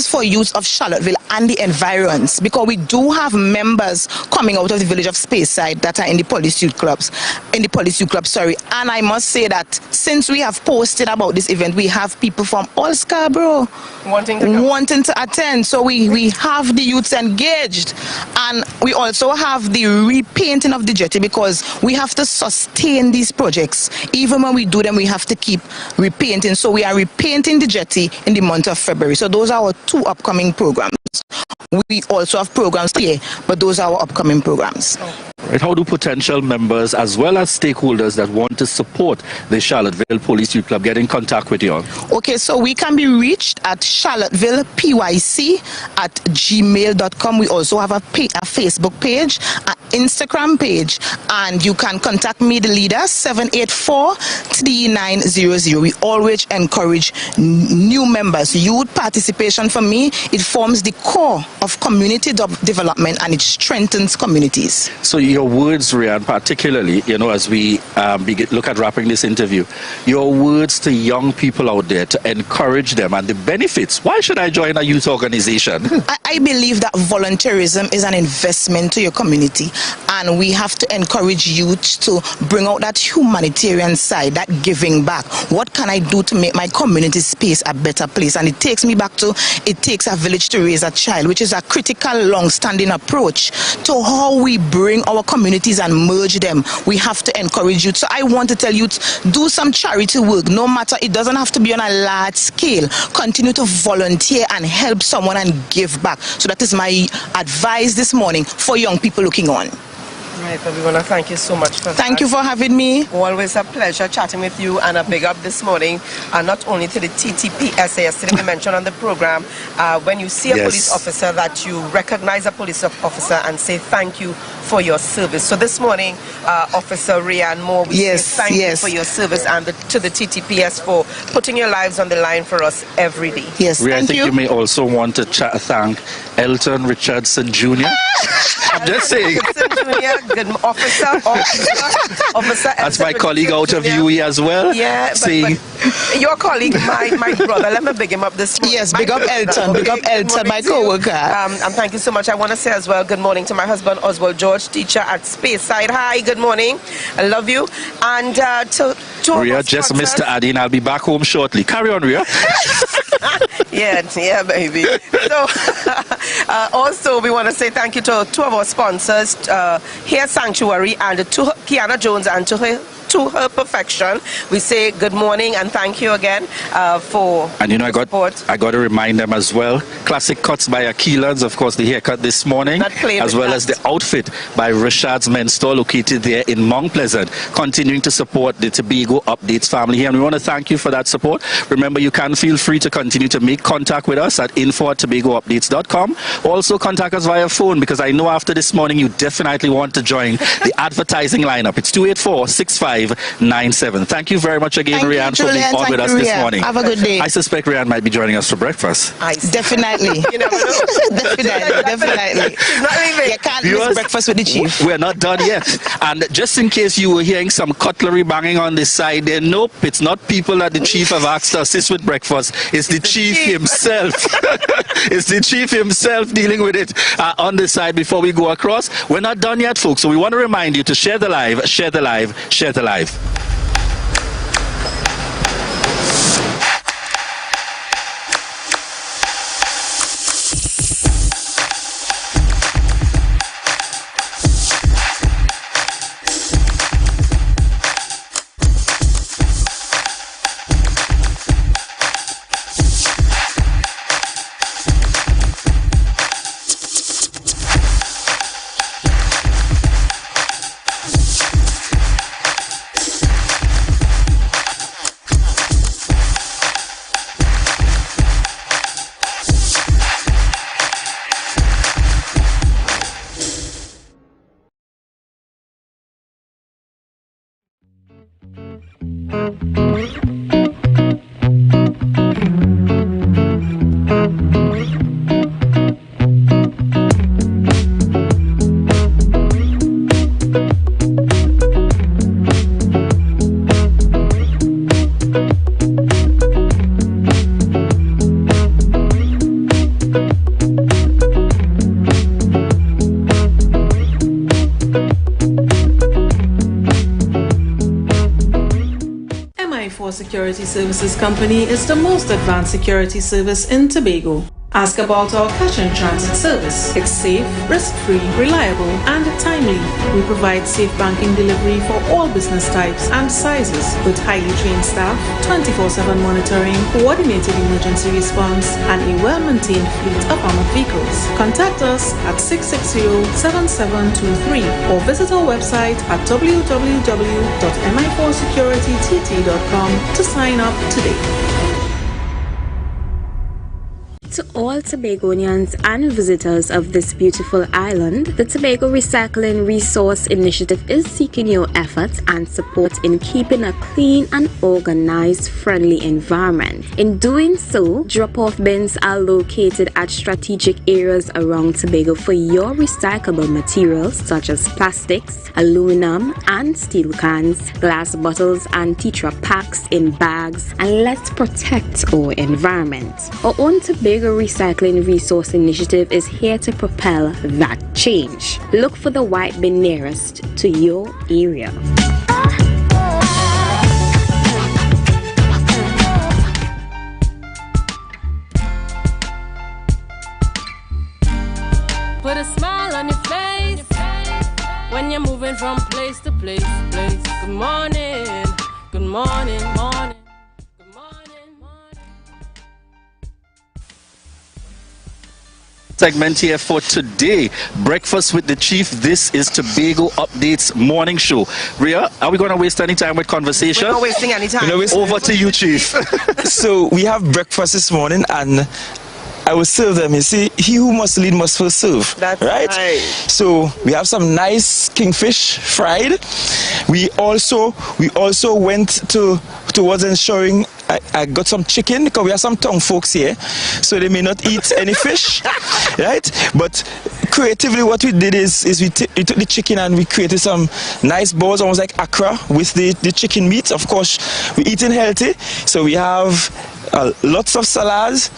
Speaker 21: for youths of Charlottesville and the environs, because we do have members coming out of the village of Speyside that are in the Police Youth Clubs, and I must say that since we have posted about this event, we have people from all Scarborough wanting to attend. So we have the youths engaged, and we also have the repainting of the jetty, because we have to sustain these projects. Even when we do them, we have to keep repainting. So we are repainting the jetty in the month of February. So those are our 2 upcoming programs. We also have programs here, but those are our upcoming programs.
Speaker 2: Right, how do potential members as well as stakeholders that want to support the Charlottesville Police Youth Club get in contact with you?
Speaker 21: Okay, so we can be reached at charlottevillepyc@gmail.com. We also have a Facebook page, an Instagram page, and you can contact me, the leader, 784-3900. We always encourage new members. Youth participation, for me, it forms the core of community development, and it strengthens communities.
Speaker 2: So your words, Rian, particularly, as we look at wrapping this interview, your words to young people out there to encourage them and the benefits. Why should I join a youth organization?
Speaker 21: I believe that volunteerism is an investment to your community, and we have to encourage youth to bring out that humanitarian side, that giving back. What can I do to make my community space a better place? And it takes me back to, it takes a village to raise a child, which is a critical, long-standing approach to how we bring our communities and merge them. We have to encourage youth. So I want to tell youth, do some charity work, no matter, it doesn't have to be on a large scale. Continue to volunteer and help someone and give back. So that is my advice this morning for young people looking on.
Speaker 3: Right, but we want to thank you so much for
Speaker 21: Thank you for having me.
Speaker 3: Always a pleasure chatting with you, and a big up this morning, not only to the TTPSA, yesterday we mentioned on the program, when you see a police officer, that you recognize a police officer and say thank you for your service. So this morning, Officer Rian Moore, we say thank you for your service, and to the TTPS for putting your lives on the line for us every day.
Speaker 21: Yes,
Speaker 2: I think you may also want to thank Elton Richardson Jr. I'm just saying.
Speaker 3: Good officer.
Speaker 2: That's my colleague out of UE as well.
Speaker 3: Yeah, but your colleague, my brother. Let me big him up this morning.
Speaker 21: Yes, big up Elton. Big up Elton, my co-worker.
Speaker 3: And thank you so much. I want to say as well, good morning to my husband, Oswald George, teacher at Speyside. Hi, good morning. I love you. And to
Speaker 2: Ria, just Mr. Adin. I'll be back home shortly. Carry on, Ria.
Speaker 3: yeah, baby. So, also, we want to say thank you to two of our sponsors, Hair Sanctuary, and to Kiana Jones, and to her perfection. We say good morning and thank you again for
Speaker 2: and I got to remind them as well. Classic Cuts by Aquilans, of course, the haircut this morning, as well as the outfit by Richard's Men's Store, located there in Mount Pleasant, continuing to support the Tobago Updates family here. And we want to thank you for that support. Remember, you can feel free to continue to make contact with us at info@tobagoupdates.com. Also, contact us via phone, because I know after this morning you definitely want to join the advertising lineup. It's 284-6597. Thank you very much again, Rian, for being on with us this morning.
Speaker 21: Have a good day.
Speaker 2: I suspect Rian might be joining us for breakfast.
Speaker 21: Definitely.
Speaker 3: You never know.
Speaker 21: Definitely.
Speaker 3: She's not leaving.
Speaker 21: You can't miss breakfast with the chief.
Speaker 2: We're not done yet. And just in case you were hearing some cutlery banging on this side there, nope, it's not people that the chief have asked to assist with breakfast. It's the chief himself. It's the chief himself dealing with it on this side before we go across. We're not done yet, folks. So we want to remind you to share the live, share the live, share the live.
Speaker 5: Security Services Company is the most advanced security service in Tobago. Ask about our cash and transit service. It's safe, risk-free, reliable, and timely. We provide safe banking delivery for all business types and sizes with highly trained staff, 24/7 monitoring, coordinated emergency response, and a well-maintained fleet of armored vehicles. Contact us at 660-7723 or visit our website at www.mi4securitytt.com to sign up today.
Speaker 4: To all Tobagonians and visitors of this beautiful island, the Tobago Recycling Resource Initiative is seeking your efforts and support in keeping a clean and organized, friendly environment. In doing so, drop-off bins are located at strategic areas around Tobago for your recyclable materials such as plastics, aluminum and steel cans, glass bottles and Tetra packs in bags, and let's protect our environment. Our own Tobago Tobago Recycling Resource Initiative is here to propel that change. Look for the white bin nearest to your area.
Speaker 1: Put a smile on your face when you're moving from place to place. Good morning, good morning, morning.
Speaker 2: Segment here for today, Breakfast with the Chief. This is Tobago Updates morning show. Ria, are we going to waste any time with conversation?
Speaker 6: We're not wasting any time.
Speaker 2: Over to you, Chief.
Speaker 16: So we have breakfast this morning, and I will serve them. You see, he who must lead must first serve.
Speaker 6: That's
Speaker 16: right. So we have some nice kingfish fried. We also went towards ensuring I got some chicken, because we have some tongue folks here, so they may not eat any fish, right? But creatively, what we did is we took the chicken and we created some nice balls, almost like akra, with the chicken meat. Of course, we're eating healthy, so we have lots of salads,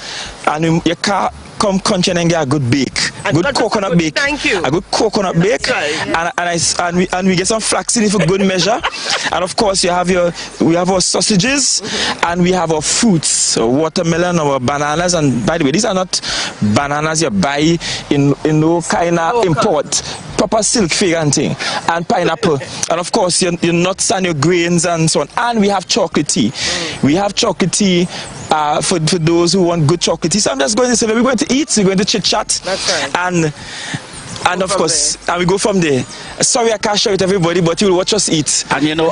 Speaker 16: and you can't come country and get a good bake, good coconut bake.
Speaker 6: Thank you.
Speaker 16: A good coconut bake, and we get some flaxseed for good measure, and of course we have our sausages, and we have our fruits, watermelon, our bananas, and by the way, these are not bananas you buy in no kind of import. Proper silk fig and thing, and pineapple, and of course your nuts and your grains and so on. And we have chocolate tea. We have chocolate tea for those who want good chocolate tea. So I'm just going to say that we're going to eat, we're going to chit chat.
Speaker 6: That's right.
Speaker 16: And of course, and we go from there. Sorry I can't share with everybody, but you'll watch us eat.
Speaker 2: And you know,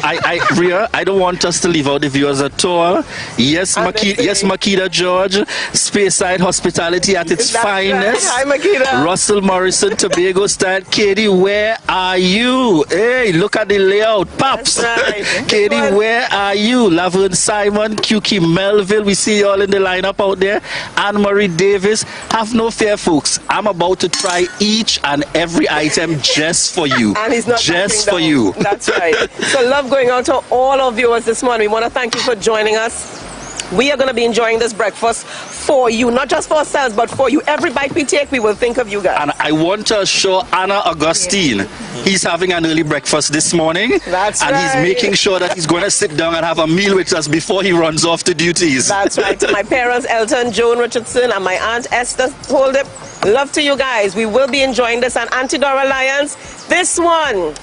Speaker 2: Ria, I don't want us to leave out the viewers at all. Yes, Makita George, Speyside hospitality at its finest.
Speaker 6: Right. Hi, Makita.
Speaker 2: Russell Morrison, Tobago style. Katie, where are you? Hey, look at the layout. Pops.
Speaker 6: Right.
Speaker 2: Katie, where are you? Laverne Simon, QK Melville, we see you all in the lineup out there. Anne-Marie Davis. Have no fear, folks. I'm about to try each and every item just for you.
Speaker 6: And he's not
Speaker 2: just for you.
Speaker 6: That's right. So love going out to all our viewers this morning. We want to thank you for joining us. We are going to be enjoying this breakfast for you, not just for ourselves, but for you. Every bite we take, we will think of you guys.
Speaker 2: And I want to assure Anna Augustine, he's having an early breakfast this morning.
Speaker 6: That's
Speaker 2: and
Speaker 6: right.
Speaker 2: He's making sure that he's going to sit down and have a meal with us before he runs off to duties.
Speaker 6: That's right. To my parents, Elton, Joan Richardson, and my aunt Esther Holdip. Love to you guys. We will be enjoying this. And Auntie Dora Lyons, this one.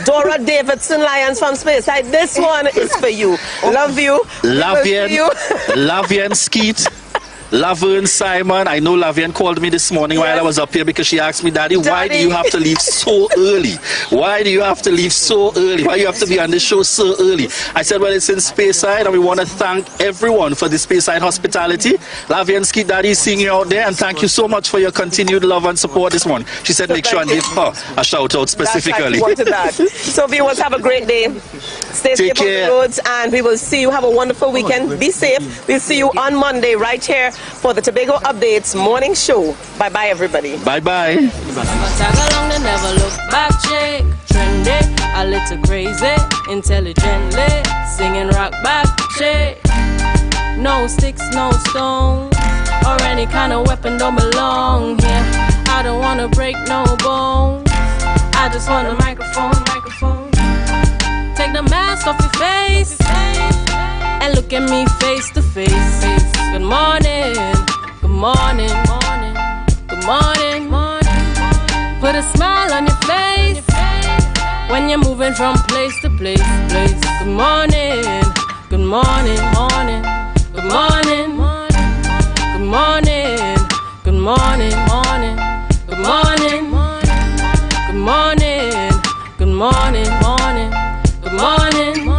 Speaker 6: Dora Davidson Lyons from Speyside, this one is for you. Love you.
Speaker 2: Lavian Skeet. Laverne Simon. I know Lavian called me this morning while I was up here, because she asked me, Daddy, why do you have to leave so early? Why do you have to leave so early? Why do you have to be on the show so early? I said, well, it's in Speyside, and we want to thank everyone for the Speyside hospitality. Lavian Skeet, Daddy is seeing you out there, and thank you so much for your continued love and support this morning. She said, make sure and give her a shout out specifically.
Speaker 6: That's right, we wanted that. So viewers, have a great day. Stay safe on the roads, and we will see you. Have a wonderful weekend. Be safe. We'll see you on Monday right here for the Tobago Updates morning show. Bye-bye, everybody.
Speaker 2: Bye-bye.
Speaker 1: Tag along and never look back, chick. Trendy, a little crazy, intelligently, singing rock back, chick. No sticks, no stones, or any kind of weapon don't belong here. I don't wanna break no bones. I just want a microphone. Take the mask off your face and look at me face to face. Good morning, good morning, good morning. Put a smile on your face when you're moving from place to place. Good morning, good morning, good morning, good morning, good morning, good morning, good morning, good morning, good morning.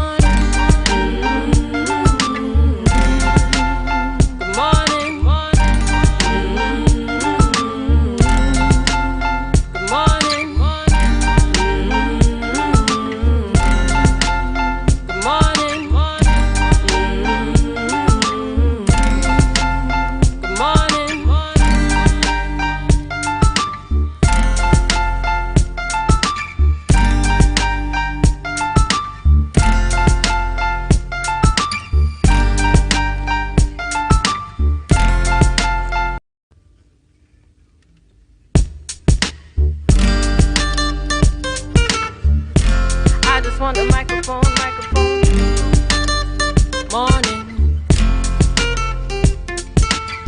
Speaker 1: the microphone, microphone.